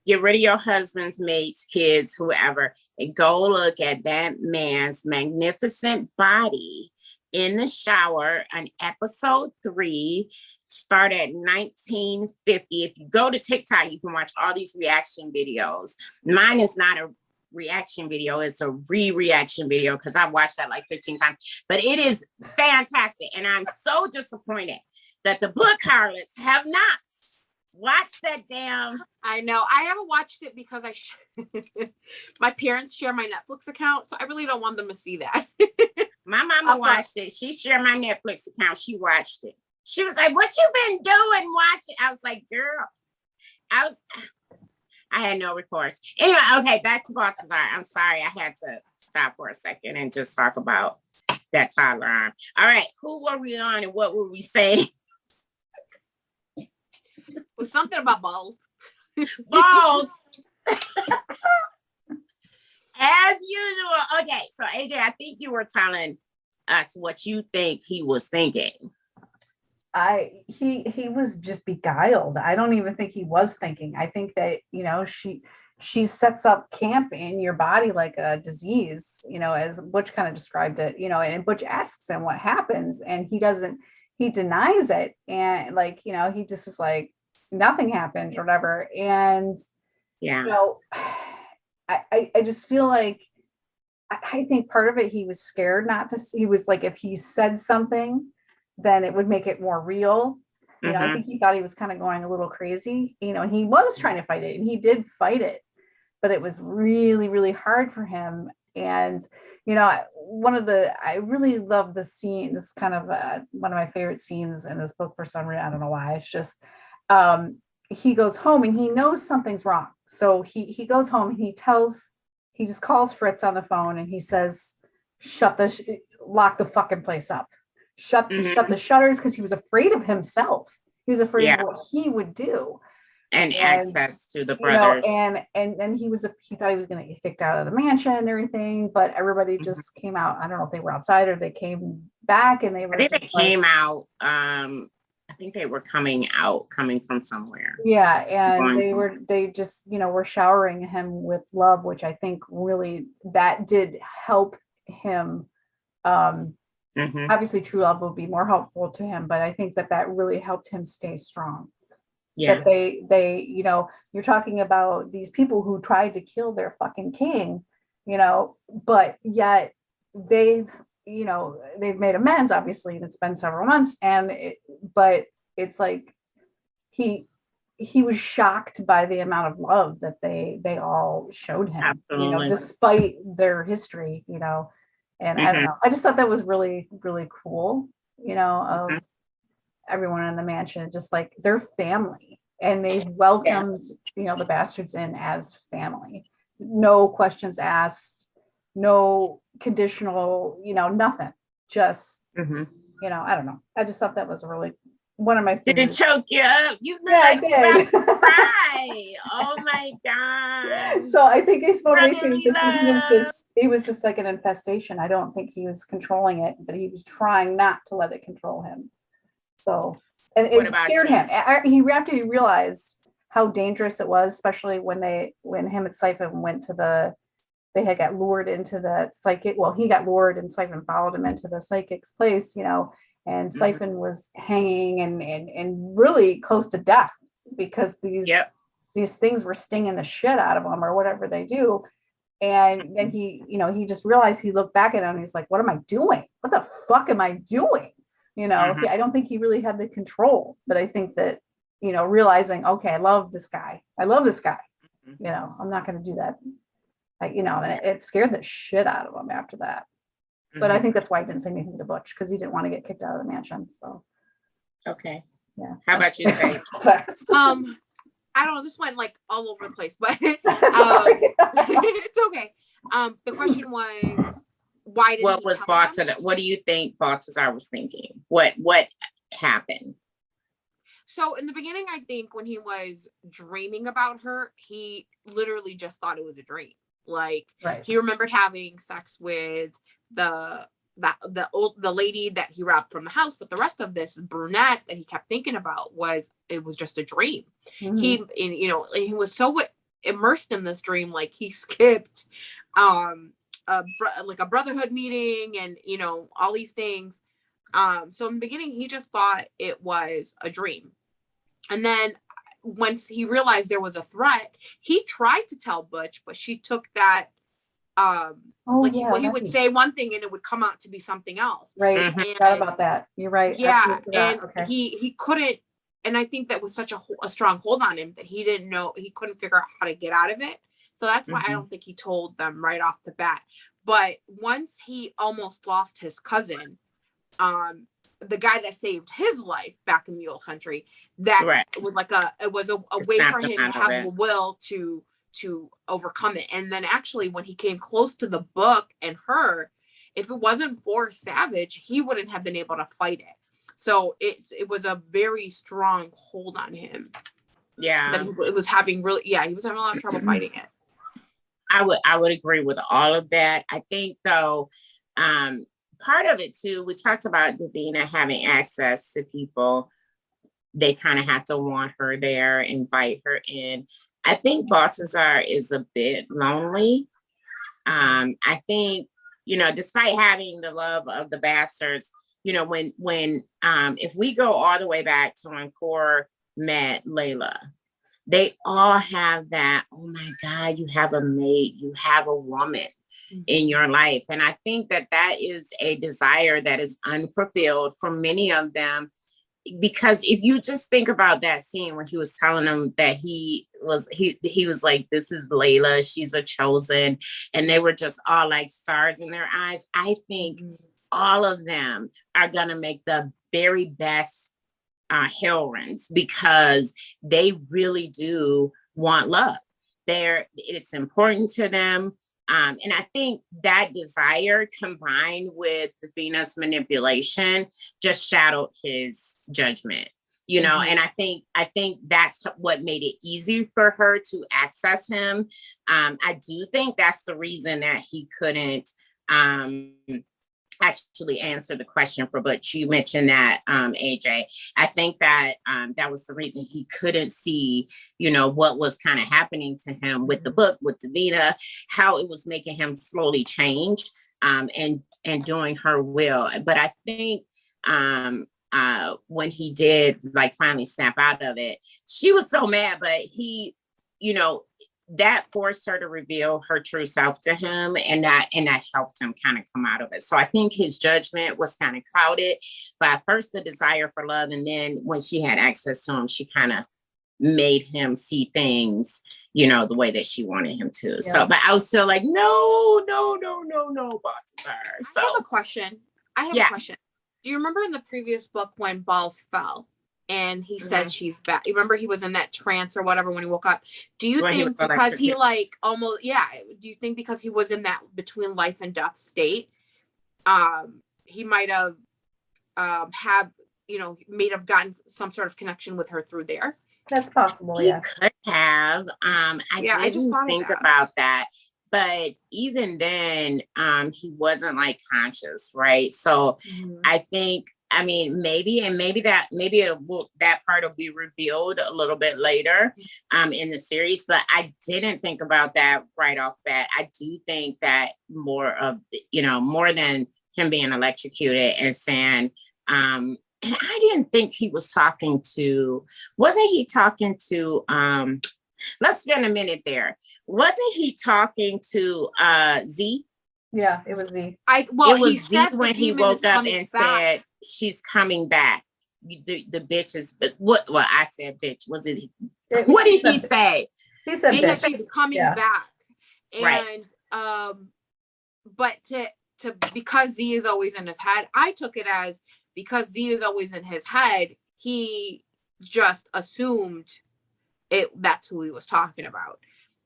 [SPEAKER 1] get rid of your husbands, mates, kids, whoever, and go look at that man's magnificent body in the shower on episode 3. Start at 1950. If you go to TikTok, you can watch all these reaction videos. Mine is not a reaction video, it's a reaction video because I watched that like 15 times, but it is fantastic. And I'm so disappointed that the Book Harlots have not watched that damn.
[SPEAKER 3] I know. I haven't watched it because my parents share my Netflix account, so I really don't want them to see that.
[SPEAKER 1] My mama watched it. She shared my Netflix account. She watched it. She was like, "What you been doing watching?" I was like, "Girl, I had no recourse." Anyway, okay, back to Baltazar. I'm sorry, I had to stop for a second and just talk about that toddler arm. All right, who were we on and what were we saying?
[SPEAKER 3] It was something about balls.
[SPEAKER 1] Balls. As usual. Okay, so AJ, I think you were telling us what you think he was thinking.
[SPEAKER 2] He was just beguiled. I don't even think he was thinking. I think that, she sets up camp in your body like a disease, as Butch kind of described it, and Butch asks him what happens and he denies it. And he just is like, nothing happened or whatever. And,
[SPEAKER 1] yeah,
[SPEAKER 2] I just feel like, I think part of it, he was scared he was like, if he said something, then it would make it more real. I think he thought he was kind of going a little crazy, and he was trying to fight it and he did fight it, but it was really, really hard for him. And, I really love the scene. This is kind of one of my favorite scenes in this book for some reason. I don't know why. It's just, he goes home and he knows something's wrong. So he goes home and he just calls Fritz on the phone and he says, lock the fucking place up. Shut the shutters, because he was afraid of himself. He was afraid of what he would do.
[SPEAKER 1] And access to the brothers.
[SPEAKER 2] And he thought he was going to get kicked out of the mansion and everything, but everybody just came out. I don't know if they were outside or they came back and they were.
[SPEAKER 1] I think they came out. I think they were coming from somewhere.
[SPEAKER 2] Yeah, and they just were showering him with love, which I think really that did help him. Obviously true love will be more helpful to him, but I think that really helped him stay strong.
[SPEAKER 1] Yeah,
[SPEAKER 2] that they you're talking about these people who tried to kill their fucking king, but yet they've made amends, obviously, and it's been several months, but it's like he was shocked by the amount of love that they all showed him.
[SPEAKER 1] Absolutely.
[SPEAKER 2] Despite their history, and I don't know, I just thought that was really, really cool, of everyone in the mansion, just like their family, and they welcomed the bastards in as family, no questions asked, no conditional, nothing, just I don't know, I just thought that was really one of my favorites.
[SPEAKER 1] Did it choke you up? You look like you're about to cry. Oh my God.
[SPEAKER 2] So I think his motivation he was just like an infestation. I don't think he was controlling it, but he was trying not to let it control him. So, and it scared him. He after he realized how dangerous it was, especially when him and Siphon went to they had got lured into the psychic. Well, he got lured and Siphon followed him into the psychic's place, and Siphon was hanging and really close to death because these things were stinging the shit out of him or whatever they do. And then he just realized, he looked back at him and he's like, what am I doing? What the fuck am I doing? I don't think he really had the control, but I think that, realizing, okay, I love this guy. I'm not going to do that. It scared the shit out of him after that. So I think that's why he didn't say anything to Butch, because he didn't want to get kicked out of the mansion. So,
[SPEAKER 1] okay.
[SPEAKER 2] Yeah.
[SPEAKER 1] How about you, Sage?
[SPEAKER 3] I don't know. This went like all over the place, but it's okay. The question was, Why didn't
[SPEAKER 1] What
[SPEAKER 3] he
[SPEAKER 1] was
[SPEAKER 3] tell them?
[SPEAKER 1] Baltazar? What do you think Baltazar was thinking? What happened?
[SPEAKER 3] So in the beginning, I think when he was dreaming about her, he literally just thought it was a dream. Like
[SPEAKER 2] Right.
[SPEAKER 3] he remembered having sex with the lady that he robbed from the house, but the rest of this brunette that he kept thinking about was just a dream.
[SPEAKER 2] Mhm.
[SPEAKER 3] He was so immersed in this dream, like he skipped like a brotherhood meeting and all these things. So in the beginning, he just thought it was a dream. And then once he realized there was a threat, he tried to tell Butch, but she took that he would say one thing and it would come out to be something else.
[SPEAKER 2] Right.
[SPEAKER 1] Mhm.
[SPEAKER 2] I forgot about that. You're right.
[SPEAKER 3] Yeah, and
[SPEAKER 2] Okay.
[SPEAKER 3] he couldn't, and I think that was such a strong hold on him that he didn't know, he couldn't figure out how to get out of it. So that's why I don't think he told them right off the bat. But once he almost lost his cousin, the guy that saved his life back in the old country, that
[SPEAKER 1] Right.
[SPEAKER 3] was like a way
[SPEAKER 1] snapped
[SPEAKER 3] for
[SPEAKER 1] him
[SPEAKER 3] him
[SPEAKER 1] out
[SPEAKER 3] to
[SPEAKER 1] of
[SPEAKER 3] have
[SPEAKER 1] it.
[SPEAKER 3] the will to overcome it. And then actually when he came close to the book and her, if it wasn't for Savage, he wouldn't have been able to fight it. So it was a very strong hold on him.
[SPEAKER 1] Yeah.
[SPEAKER 3] That he was having he was having a lot of trouble fighting it.
[SPEAKER 1] I would agree with all of that. I think though, part of it too, we talked about Davina having access to people. They kind of had to want her there, invite her in. I think Baltazar is a bit lonely. I think, despite having the love of the bastards, when if we go all the way back to when Cor met Layla, they all have that, oh my God, you have a mate, you have a woman in your life. And I think that is a desire that is unfulfilled for many of them. Because if you just think about that scene when he was telling them that he was like, this is Layla, she's a chosen, and they were just all like stars in their eyes. I think all of them are gonna make the very best heroines because they really do want love. It's important to them. And I think that desire combined with Davina's manipulation just shadowed his judgment, and I think that's what made it easy for her to access him. I do think that's the reason that he couldn't actually answer the question for Butch. You mentioned that, AJ. I think that that was the reason he couldn't see, what was kind of happening to him with the book, with Davina, how it was making him slowly change and doing her will. But I think when he did like finally snap out of it, she was so mad, but he, that forced her to reveal her true self to him, and that helped him kind of come out of it. So I think his judgment was kind of clouded by first the desire for love, and then when she had access to him, she kind of made him see things, the way that she wanted him to. Yeah. So, but I was still like, no, Baltazar. So
[SPEAKER 3] I have a question. A question. Do you remember in the previous book when Balls fell? And he said she's back. You remember he was in that trance or whatever when he woke up. Do you think because he like almost, do you think because he was in that between life and death state, he might have may have gotten some sort of connection with her through there?
[SPEAKER 2] That's possible,
[SPEAKER 1] he could have. I just think about that. But even then, he wasn't like conscious, right? So I think, maybe that part will be revealed a little bit later in the series, but I didn't think about that right off bat. I do think that more than him being electrocuted and saying, and I didn't think he was wasn't he talking to, let's spend a minute there. Wasn't he talking to Z?
[SPEAKER 2] Yeah, it was Z.
[SPEAKER 1] It was Z when he woke up and said, she's coming back. The bitch is, well, I said bitch. Was it? What did he say?
[SPEAKER 2] He said bitch.
[SPEAKER 3] She's coming back. And, but to because Z is always in his head, I took it as because Z is always in his head, he just assumed that's who he was talking about.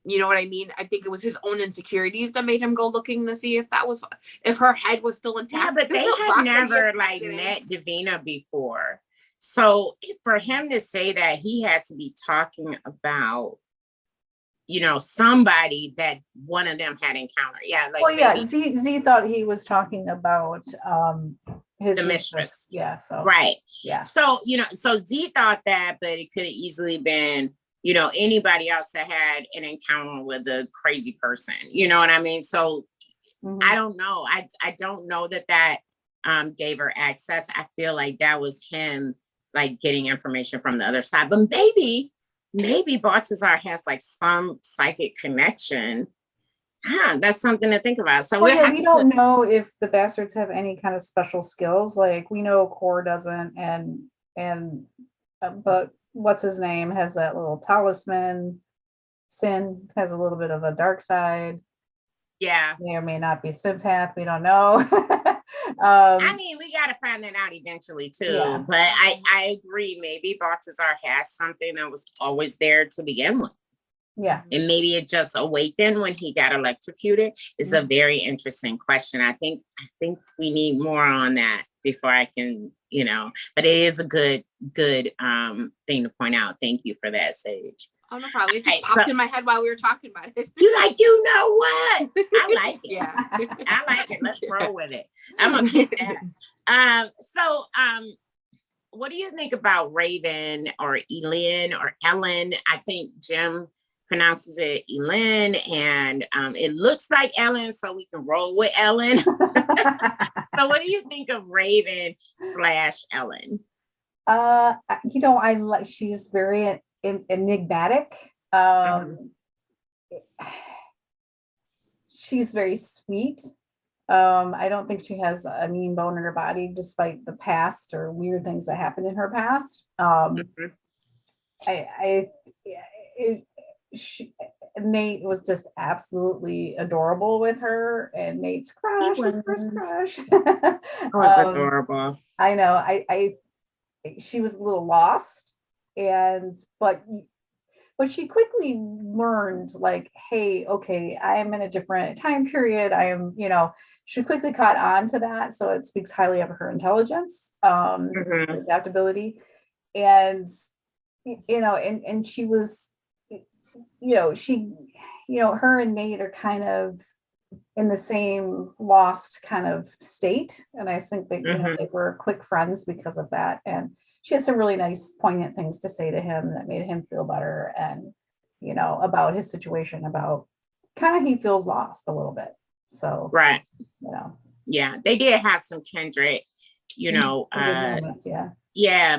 [SPEAKER 3] You know what I mean? I think it was his own insecurities that made him go looking to see if her head was still intact.
[SPEAKER 1] Yeah, but they had never like met Davina before. So for him to say that, he had to be talking about, you know, somebody that one of them had encountered. Yeah, like,
[SPEAKER 2] well, yeah, Z thought he was talking about his
[SPEAKER 1] the mistress.
[SPEAKER 2] Yeah, so
[SPEAKER 1] right.
[SPEAKER 2] Yeah.
[SPEAKER 1] So, you know, so Z thought that, but it could have easily been, you know, anybody else that had an encounter with a crazy person. You know what I mean? So I don't know. I don't know that gave her access. I feel like that was him like getting information from the other side. But maybe Baltazar has like some psychic connection. That's something to think about. So
[SPEAKER 2] we don't know if the bastards have any kind of special skills. Like we know Core doesn't, but what's his name has that little talisman. Sin has a little bit of a dark side.
[SPEAKER 1] Yeah.
[SPEAKER 2] May or may not be sympath. We don't know.
[SPEAKER 1] I mean, we got to find that out eventually too. Yeah. But I agree. Maybe Baltazar has something that was always there to begin with.
[SPEAKER 2] Yeah.
[SPEAKER 1] And maybe it just awakened when he got electrocuted. It's a very interesting question. I think we need more on that before I can, you know, but it is a good thing to point out. Thank you for that, Sage.
[SPEAKER 3] Oh, no problem. It just popped in my head while we were talking about it.
[SPEAKER 1] You know what? I like it.
[SPEAKER 3] Yeah.
[SPEAKER 1] I like it. Let's roll with it. I'm going to keep that. So, what do you think about Raven or Elin or Ellen? I think Jim pronounces it Elin, and it looks like Ellen, so we can roll with Ellen. So what do you think of Raven / Ellen?
[SPEAKER 2] You know, I like, she's very enigmatic. She's very sweet. I don't think she has a mean bone in her body, despite the past or weird things that happened in her past. Nate was just absolutely adorable with her, and Nate's crush, his first crush.
[SPEAKER 1] Was adorable.
[SPEAKER 2] I know. She was a little lost, but she quickly learned, like, hey, okay, I am in a different time period. I am, you know, she quickly caught on to that. So it speaks highly of her intelligence, adaptability, and you know, and she was, you know, her and Nate are kind of in the same lost kind of state. And I think that, you know, they were quick friends because of that. And she had some really nice, poignant things to say to him that made him feel better. And, you know, about his situation, about kind of, he feels lost a little bit. So,
[SPEAKER 1] right.
[SPEAKER 2] You know,
[SPEAKER 1] yeah, they did have some kindred, you know,
[SPEAKER 2] moments,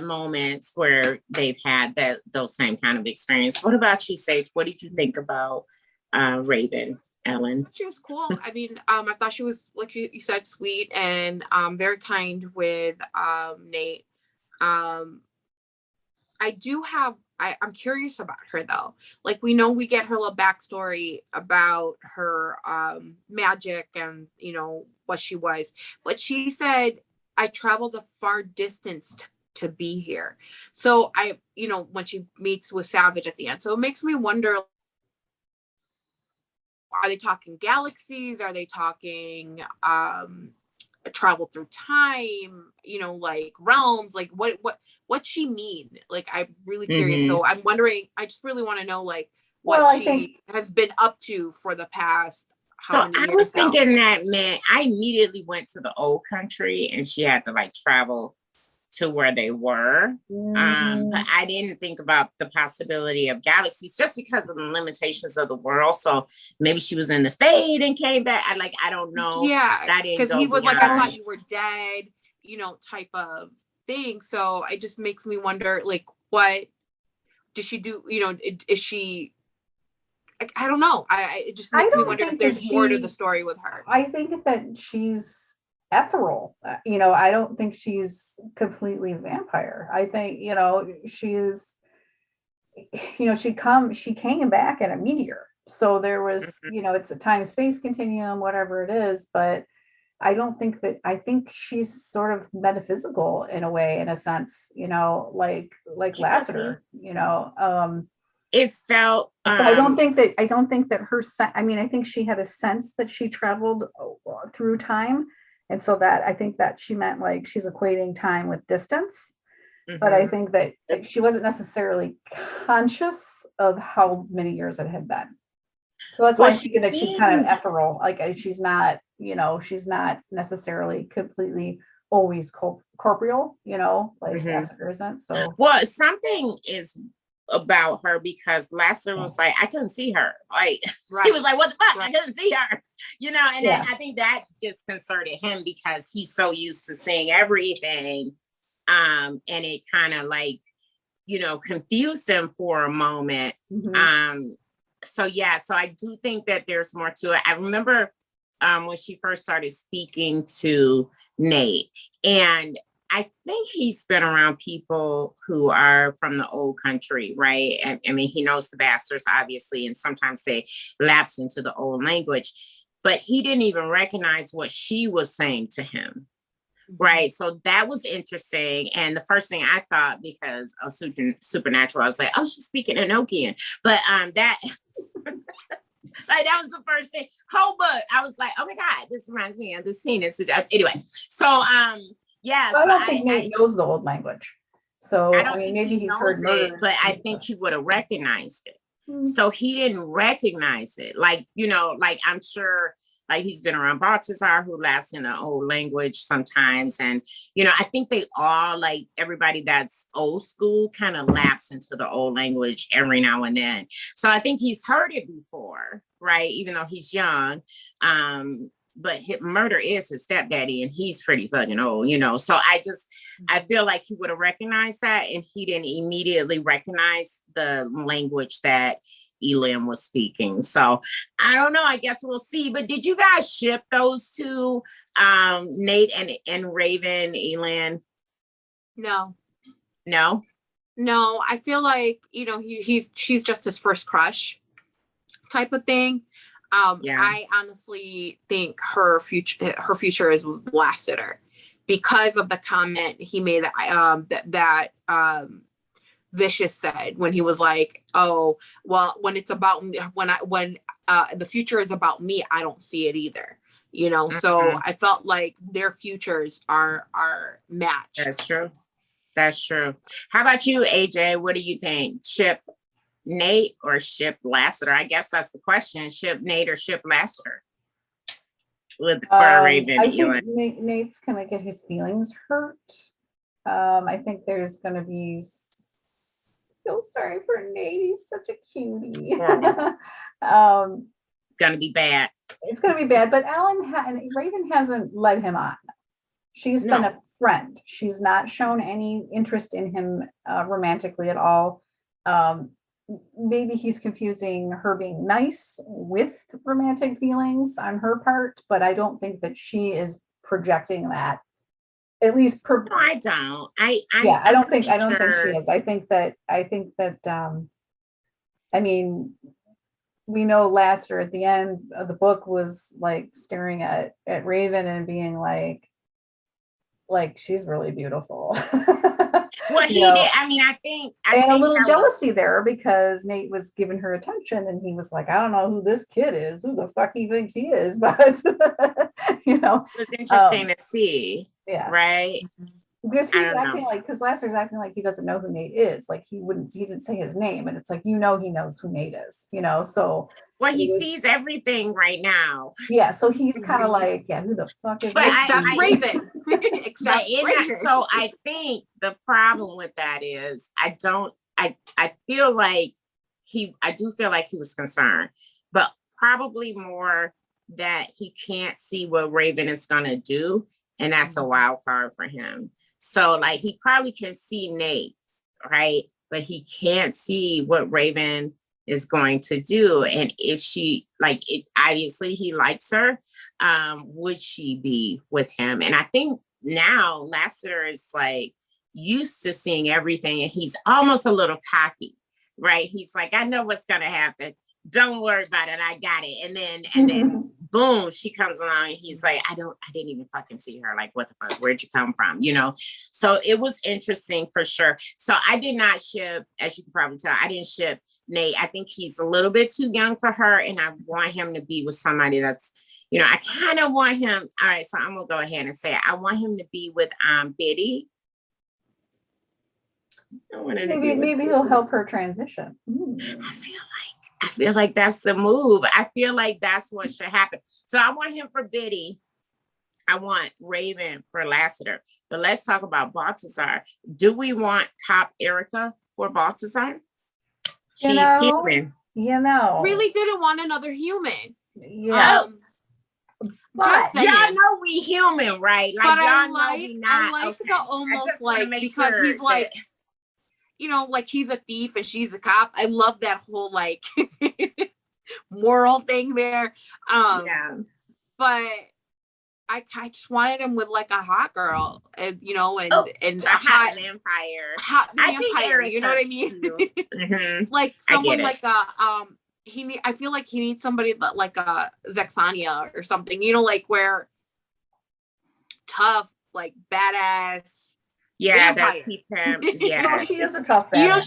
[SPEAKER 1] moments where they've had those same kind of experience. What about you, Sage? What did you think about Raven, Ellen?
[SPEAKER 3] She was cool. I mean, I thought she was, like you said, sweet and very kind with Nate. I'm curious about her though. Like, we know we get her little backstory about her magic and, you know, what she was, but she said, I traveled a far distance to be here. So you know, when she meets with Savage at the end, so it makes me wonder, are they talking galaxies? Are they talking travel through time, you know, like realms? Like what she mean? Like, I'm really curious. So I'm wondering, I just really want to know, like, what she has been up to for the past how many years.
[SPEAKER 1] I was thinking that meant I immediately went to the old country and she had to like travel to where they were. But I didn't think about the possibility of galaxies just because of the limitations of the world. So maybe she was in the Fade and came back. I don't know.
[SPEAKER 3] Yeah, because he was like, I thought you were dead, you know, type of thing. So it just makes me wonder, like, what does she do? You know, is she? I don't know. It just makes me wonder if there's more to the story with her.
[SPEAKER 2] I think that she's ethereal. You know, I don't think she's completely a vampire. I think, you know, she's, you know, she came back in a meteor. So there was, you know, it's a time-space continuum, whatever it is, but I think she's sort of metaphysical in a way, in a sense, you know, like Lassiter, you know,
[SPEAKER 1] it felt
[SPEAKER 2] So I don't think that I mean, I think she had a sense that she traveled through time. And so that I think that she meant like she's equating time with distance. But I think that she wasn't necessarily conscious of how many years it had been. So that's why I'm thinking that she's kind of ethereal. Like she's not, she's not necessarily completely always corporeal, like Lassiter isn't. So
[SPEAKER 1] well, something is about her because Lassiter was like, I couldn't see her. Like he was like, what the fuck? I couldn't see her. And I think that disconcerted him because he's so used to seeing everything. And it kind of like, confused him for a moment. So I do think that there's more to it. I remember when she first started speaking to Nate, and I think he's been around people who are from the old country, right? I mean, he knows the bastards, obviously, and sometimes they lapse into the old language, but he didn't even recognize what she was saying to him. Right. So that was interesting. And the first thing I thought, because of Supernatural, I was like, oh, she's speaking Enochian. But that like that was the first thing. Whole book, I was like, oh my God, this reminds me of the scene. Anyway, so yeah.
[SPEAKER 2] I don't think Nate knows the old language. So I mean, maybe he's heard murders,
[SPEAKER 1] but I think he would have recognized it. So he didn't recognize it. Like, like I'm sure like he's been around Baltazar, who laughs in an old language sometimes. And, I think they all, like everybody that's old school, kind of laughs into the old language every now and then. So I think he's heard it before, right? Even though he's young. But murder is his stepdaddy and he's pretty fucking old, So I feel like he would have recognized that, and he didn't immediately recognize the language that Elam was speaking. So I don't know. I guess we'll see. But did you guys ship those two, Nate and Raven, Elan?
[SPEAKER 3] No. I feel like she's just his first crush, type of thing. I honestly think her future is with Lassiter because of the comment he made that Vicious said when he was like, oh, well, when it's about me, when the future is about me, I don't see it either. So I felt like their futures are matched.
[SPEAKER 1] That's true. How about you, AJ? What do you think? Ship Nate or ship Lassiter? I guess that's the question. Ship Nate or ship Lassiter? With Raven.
[SPEAKER 2] I think Nate's gonna get his feelings hurt. I think there's gonna be. Feel sorry for Nate. He's such a cutie.
[SPEAKER 1] It's gonna be bad.
[SPEAKER 2] It's gonna be bad. But Raven hasn't led him on. She's been a friend. She's not shown any interest in him romantically at all. Maybe he's confusing her being nice with romantic feelings on her part, but I don't think that she is projecting that. At least
[SPEAKER 1] I don't. I
[SPEAKER 2] don't think she is. I think that I mean, we know Lassiter at the end of the book was like staring at Raven and being like she's really beautiful.
[SPEAKER 1] Well, he did. I mean, I think
[SPEAKER 2] a little jealousy there because Nate was giving her attention and he was like, I don't know who this kid is, who the fuck he thinks he is, but
[SPEAKER 1] it was interesting to see.
[SPEAKER 2] Yeah.
[SPEAKER 1] Right.
[SPEAKER 2] Because he's because Lassiter's acting like he doesn't know who Nate is. Like he didn't say his name, and it's like he knows who Nate is. So
[SPEAKER 1] well, he sees everything right now.
[SPEAKER 2] Yeah, so he's kind of like, yeah, who the fuck is
[SPEAKER 3] except Raven?
[SPEAKER 1] So I think the problem with that is I feel like I do feel like he was concerned, but probably more that he can't see what Raven is gonna do, and that's a wild card for him. So like he probably can see Nate, right? But he can't see what Raven is going to do. And if she obviously he likes her, would she be with him? And I think now Lassiter is like used to seeing everything and he's almost a little cocky, right? He's like, I know what's gonna happen. Don't worry about it. I got it. And then boom, she comes along and he's like, I didn't even fucking see her. Like, what the fuck? Where'd you come from? You know? So it was interesting for sure. So I did not ship, as you can probably tell, I didn't ship Nate. I think he's a little bit too young for her. And I want him to be with somebody that's, you know, I kind of want him. All right. So I'm going to go ahead and say it. I want him to be with Biddy.
[SPEAKER 2] Maybe he'll help her transition.
[SPEAKER 1] I feel like that's the move. I feel like that's what should happen. So I want him for Biddy. I want Raven for Lassiter. But let's talk about Balthazar. Do we want Cop Erica for Balthazar? She's human.
[SPEAKER 2] You know.
[SPEAKER 3] Really didn't want another human.
[SPEAKER 2] Yeah.
[SPEAKER 3] Just saying.
[SPEAKER 1] Y'all know we human, right? Like,
[SPEAKER 3] but
[SPEAKER 1] y'all know we not.
[SPEAKER 3] I like
[SPEAKER 1] okay.
[SPEAKER 3] the almost like, because he's like, you know, like he's a thief and she's a cop. I love that whole like moral thing there.
[SPEAKER 1] Yeah.
[SPEAKER 3] But I just wanted him with like a hot girl, and you know, and
[SPEAKER 1] a hot vampire.
[SPEAKER 3] Hot vampire, you know what I mean?
[SPEAKER 1] Mm-hmm.
[SPEAKER 3] Like someone like a I feel like he needs somebody that like a Zexania or something, you know, like where tough, like badass.
[SPEAKER 1] Yeah,
[SPEAKER 3] vampire.
[SPEAKER 1] that keep him. Yeah,
[SPEAKER 2] she is a tough badass.
[SPEAKER 3] You know,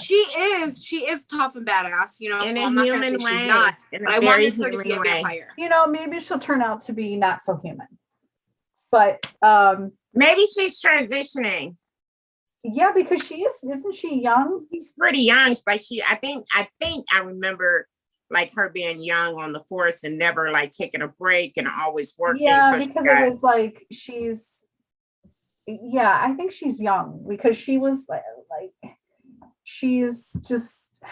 [SPEAKER 3] she is tough and badass, you know.
[SPEAKER 1] In
[SPEAKER 3] well,
[SPEAKER 1] a
[SPEAKER 3] I'm not
[SPEAKER 1] human
[SPEAKER 3] gonna say
[SPEAKER 1] way.
[SPEAKER 3] she's not,
[SPEAKER 1] In
[SPEAKER 3] but
[SPEAKER 1] a
[SPEAKER 3] I
[SPEAKER 1] very
[SPEAKER 3] wanted her to be a
[SPEAKER 1] human way.
[SPEAKER 3] vampire.
[SPEAKER 2] You know, maybe she'll turn out to be not so human. But
[SPEAKER 1] maybe she's transitioning.
[SPEAKER 2] Yeah, because isn't she young?
[SPEAKER 1] She's pretty young. Like I think I remember like her being young on the force and never like taking a break and always working.
[SPEAKER 2] Yeah, so because it was like I think she's young because she was like she's just,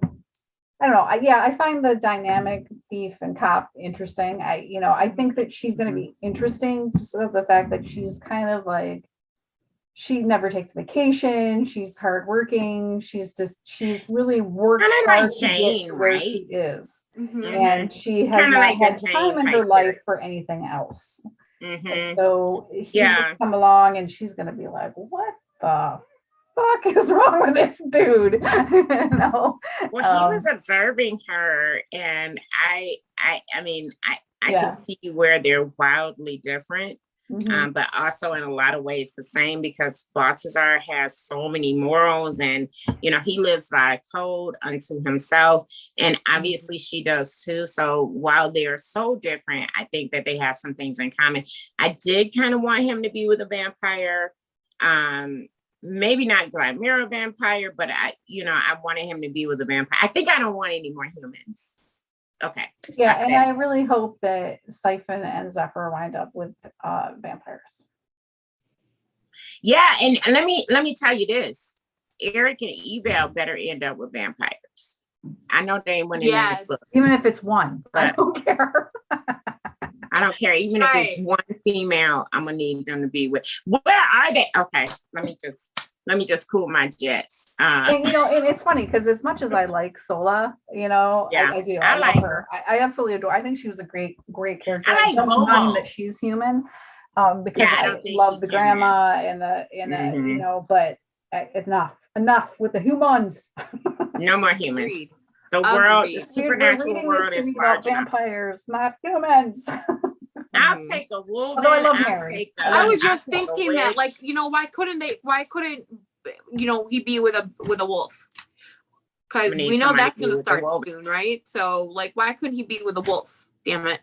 [SPEAKER 2] I don't know. I find the dynamic thief and cop interesting. I think that she's going to be interesting just of the fact that she's kind of like, she never takes vacation. She's hardworking. She's really worked hard to get to where she is.
[SPEAKER 3] Mm-hmm.
[SPEAKER 2] And she has not had time in her life for anything else.
[SPEAKER 1] Mm-hmm.
[SPEAKER 2] So he's gonna come along and she's going to be like, what the fuck is wrong with this dude?
[SPEAKER 1] Well, he was observing her, and I mean, I can see where they're wildly different.
[SPEAKER 2] Mm-hmm.
[SPEAKER 1] But also in a lot of ways the same, because Balthazar has so many morals, and he lives by a code unto himself, and obviously she does too. So while they're so different, I think that they have some things in common. I did kind of want him to be with a vampire, maybe not Black Mirror vampire, but I wanted him to be with a vampire. I think I don't want any more humans. Okay.
[SPEAKER 2] Yeah, and I really hope that Siphon and Zephyr wind up with vampires.
[SPEAKER 1] Yeah, and let me tell you this: Eric and Eval better end up with vampires. I know they ain't winning in this book,
[SPEAKER 2] even if it's one. I don't care.
[SPEAKER 1] I don't care. Even if it's one female, I'm gonna need them to be with. Where are they? Okay, let me just cool my jets.
[SPEAKER 2] And it's funny because as much as I like Sola, I do. I love her. I absolutely adore. I think she was a great character.
[SPEAKER 1] I don't mind
[SPEAKER 2] that she's human, because I love the grandma and the but enough with the humans.
[SPEAKER 1] No more humans. The world, the supernatural world is large enough.
[SPEAKER 2] Vampires, not humans.
[SPEAKER 1] I'll take a woman.
[SPEAKER 2] Although I love Mary.
[SPEAKER 3] I was just thinking that, like, why couldn't he be with a wolf? Because we know that's going to start soon, right? So, like, why couldn't he be with a wolf? Damn it.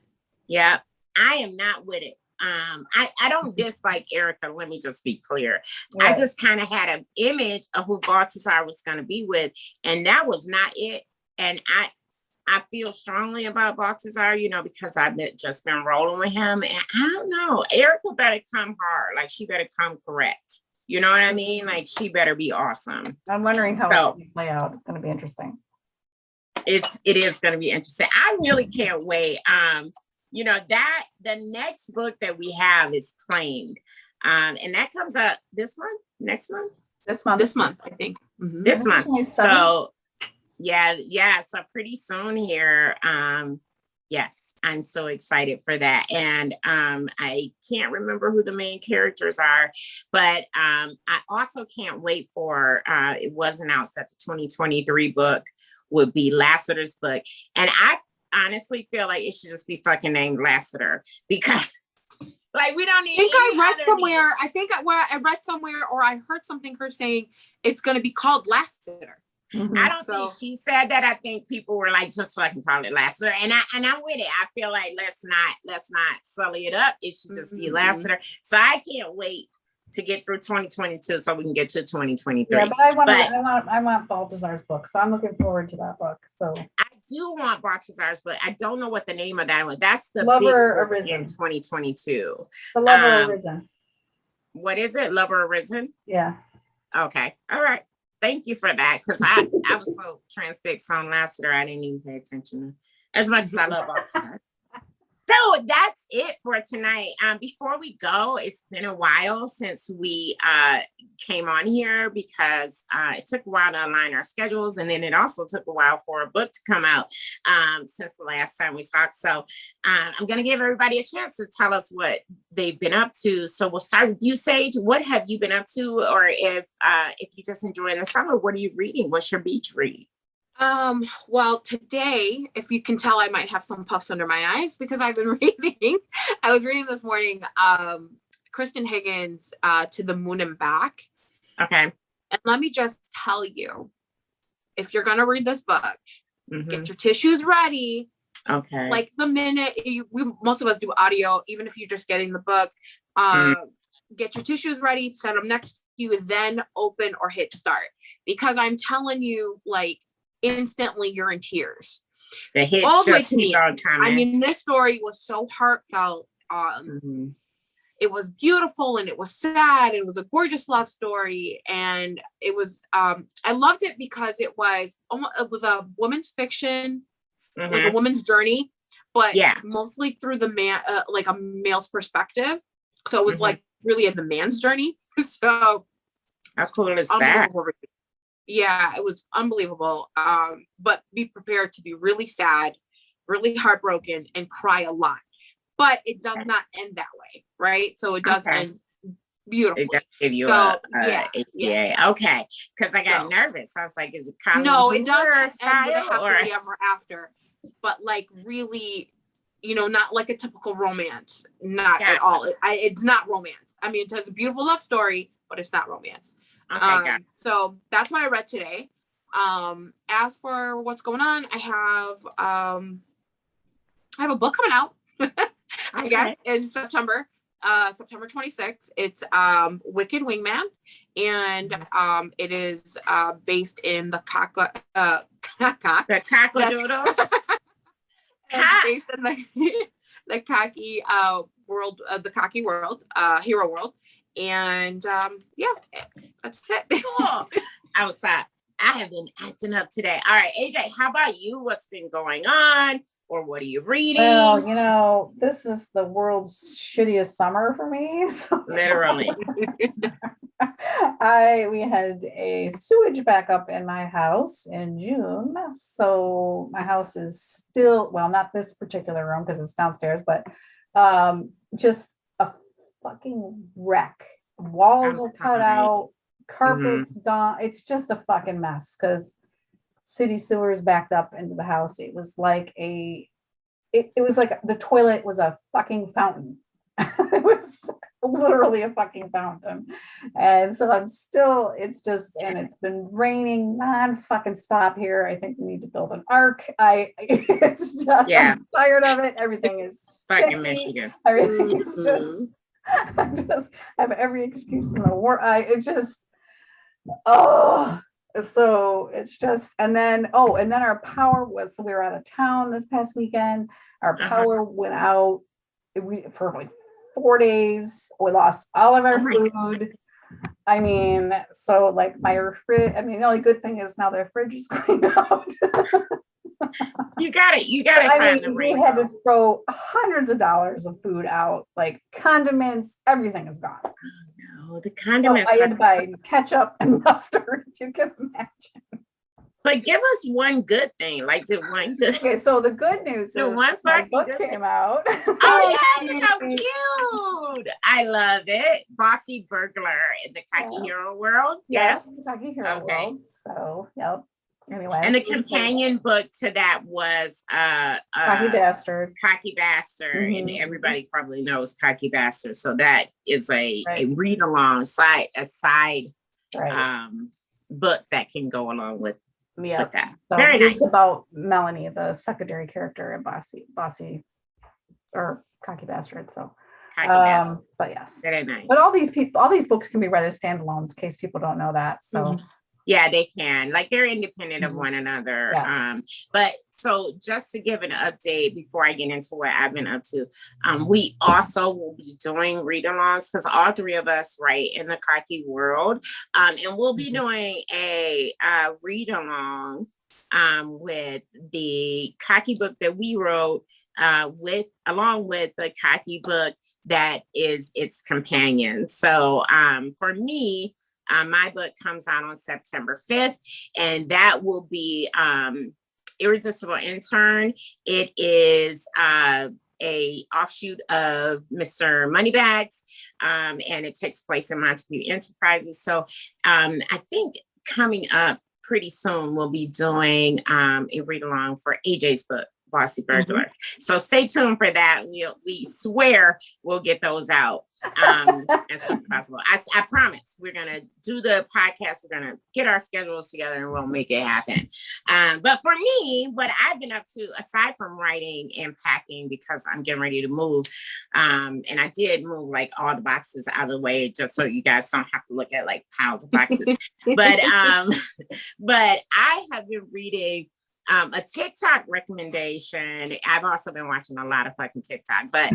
[SPEAKER 1] Yeah, I am not with it. I don't dislike Erica. Let me just be clear. Right. I just kind of had an image of who Balthazar was going to be with, and that was not it. And I feel strongly about Balthazar, because I've just been rolling with him. And I don't know, Erica better come hard. Like, she better come correct. You know what I mean? Like, she better be awesome.
[SPEAKER 2] I'm wondering how it's going to play out. It's going to be interesting.
[SPEAKER 1] It is going to be interesting. I really can't wait. That the next book that we have is Claimed. And that comes out this month, next month?
[SPEAKER 3] This month, I think. Mm-hmm.
[SPEAKER 1] This month. So yeah. So pretty soon here. Yes, I'm so excited for that. And I can't remember who the main characters are, but I also can't wait for, it was announced that the 2023 book would be Lassiter's book. And honestly feel like it should just be fucking named Lassiter because like we don't need.
[SPEAKER 3] I think I read somewhere. I think I read somewhere, or I heard something her saying it's going to be called Lassiter.
[SPEAKER 1] I don't think she said that. I think people were like, just fucking call it Lassiter. And I'm with it. I feel like let's not sully it up. It should just be Lassiter. So I can't wait to get through 2022 so we can get to 2023.
[SPEAKER 2] Yeah, but I want Baltazar's book. So I'm looking forward to that book. So
[SPEAKER 1] I do want Baltazar's book. I don't know what the name of that one. That's the
[SPEAKER 2] Lover
[SPEAKER 1] big book
[SPEAKER 2] Arisen
[SPEAKER 1] in 2022.
[SPEAKER 2] The Lover Arisen.
[SPEAKER 1] What is it? Lover Arisen?
[SPEAKER 2] Yeah.
[SPEAKER 1] Okay. All right. Thank you for that. Because I was so transfixed on Lassiter, I didn't even pay attention as much as I love Baltazar. So that's it for tonight. Before we go, it's been a while since we came on here because it took a while to align our schedules. And then it also took a while for a book to come out since the last time we talked. So I'm going to give everybody a chance to tell us what they've been up to. So we'll start with you, Sage. What have you been up to? Or if you just enjoying the summer, what are you reading? What's your beach read?
[SPEAKER 3] Well, today, if you can tell, I might have some puffs under my eyes because I've been reading. I was reading this morning, Kristen Higgins, To the Moon and Back.
[SPEAKER 1] Okay.
[SPEAKER 3] And let me just tell you, if you're going to read this book, get your tissues ready.
[SPEAKER 1] Okay.
[SPEAKER 3] Like the minute most of us do audio, even if you're just getting the book, get your tissues ready, set them next to you, then open or hit start. Because I'm telling you, like, instantly you're in tears.
[SPEAKER 1] The hit
[SPEAKER 3] all the way
[SPEAKER 1] just
[SPEAKER 3] to me. I mean, this story was so heartfelt. It was beautiful and it was sad. It was a gorgeous love story, and it was. I loved it because it was a woman's fiction, like a woman's journey, but mostly through the man, like a male's perspective. So it was like really the man's journey. So
[SPEAKER 1] how cool is that?
[SPEAKER 3] Yeah, it was unbelievable. But be prepared to be really sad, really heartbroken, and cry a lot. But it does not end that way, right? So it does end beautifully.
[SPEAKER 1] It does give you
[SPEAKER 3] ATA.
[SPEAKER 1] Okay, because I got nervous. I was like, is it coming?
[SPEAKER 3] No, it doesn't end with a happily ever after. But like really, not like a typical romance. Not at all. It's not romance. I mean, it has a beautiful love story, but it's not romance. Okay, so that's what I read today. As for what's going on, I have a book coming out, I guess, in September 26th. It's Wicked Wingman, and it is based in the
[SPEAKER 1] Cockadoodle.
[SPEAKER 3] Based in the cocky world, the cocky world, hero world. And that's it.
[SPEAKER 1] Cool. Outside, I have been acting up today. All right, AJ, how about you? What's been going on, or what are you reading?
[SPEAKER 2] Well, this is the world's shittiest summer for me. So.
[SPEAKER 1] Literally.
[SPEAKER 2] We had a sewage backup in my house in June. So my house is still, well, not this particular room because it's downstairs, but just a fucking wreck. Walls are cut out, carpets gone. It's just a fucking mess because city sewers backed up into the house. It was like it was like the toilet was a fucking fountain. It was literally a fucking fountain. And so it's been raining non-fucking stop here. I think we need to build an ark. I'm tired of it. Everything is
[SPEAKER 1] fucking Michigan.
[SPEAKER 2] Everything is just, I just have every excuse in the world. So it's just, and then our power we were out of town this past weekend. Our power went out for like 4 days. We lost all of our food. I mean, so like the only good thing is now their fridge is cleaned out.
[SPEAKER 1] You got it.
[SPEAKER 2] I mean, we had to throw hundreds of dollars of food out, like condiments, everything is gone.
[SPEAKER 1] Oh no, the condiments.
[SPEAKER 2] So I had to buy ketchup and mustard, if you can imagine.
[SPEAKER 1] But give us one good thing, like the one good.
[SPEAKER 2] Okay, so the good news is my book came out.
[SPEAKER 1] Oh yeah, so cute! I love it. Bossy Burglar in the Cocky Hero World. Yes,
[SPEAKER 2] the Cocky Hero World. So, yep. Anyway.
[SPEAKER 1] And the companion book to that was
[SPEAKER 2] Cocky Bastard.
[SPEAKER 1] Cocky Bastard, and everybody probably knows Cocky Bastard. So that is a read along side book that can go along with that.
[SPEAKER 2] So
[SPEAKER 1] very nice.
[SPEAKER 2] It's about Melanie, the secondary character in Bossy or Cocky Bastard. So but yes,
[SPEAKER 1] very nice.
[SPEAKER 2] But all these books can be read as standalones in case people don't know that. So
[SPEAKER 1] yeah, they can. Like, they're independent of one another. Yeah. But so just to give an update before I get into what I've been up to, we also will be doing read-alongs because all three of us write in the Cocky world. And we'll be doing a read-along with the Cocky book that we wrote along with the Cocky book that is its companion. So for me, my book comes out on September 5th, and that will be Irresistible Intern. It is a offshoot of Mr. Moneybags, and it takes place in Montague Enterprises. So I think coming up pretty soon, we'll be doing a read-along for AJ's book, Bossy Burglar. So stay tuned for that. We swear we'll get those out as soon as possible. I promise we're gonna do the podcast. We're gonna get our schedules together and we'll make it happen. But for me, what I've been up to, aside from writing and packing, because I'm getting ready to move, and I did move like all the boxes out of the way just so you guys don't have to look at like piles of boxes. but I have been reading a TikTok recommendation. I've also been watching a lot of fucking TikTok, but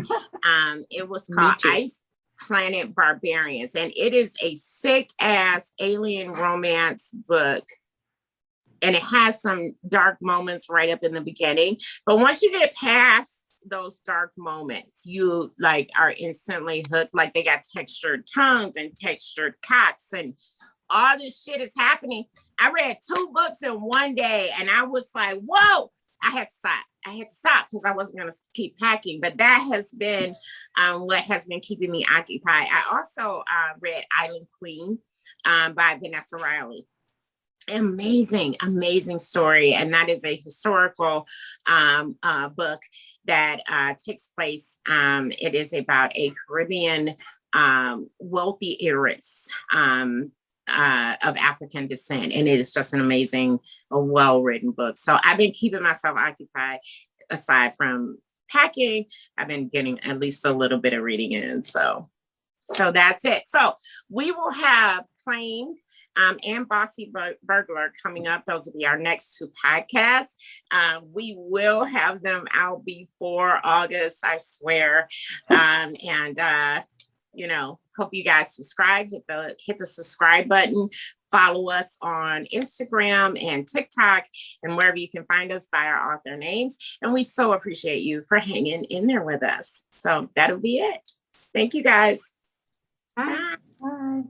[SPEAKER 1] it was called Ice Planet Barbarians, and it is a sick ass alien romance book, and it has some dark moments right up in the beginning, but once you get past those dark moments, you like are instantly hooked. Like, they got textured tongues and textured cocks and all this shit is happening. I read 2 books in one day and I was like, whoa, I had to stop because I wasn't going to keep packing. But that has been what has been keeping me occupied. I also read Island Queen by Vanessa Riley. Amazing story. And that is a historical book that takes place. It is about a Caribbean wealthy heiress of African descent. And it is just an amazing, well-written book. So I've been keeping myself occupied. Aside from packing, I've been getting at least a little bit of reading in. So that's it. So we will have Claimed and Bossy Burglar coming up. Those will be our next 2 podcasts. We will have them out before August, I swear. Hope you guys subscribe, hit the subscribe button, follow us on Instagram and TikTok and wherever you can find us by our author names. And we so appreciate you for hanging in there with us. So that'll be it. Thank you guys.
[SPEAKER 3] Bye.
[SPEAKER 2] Bye.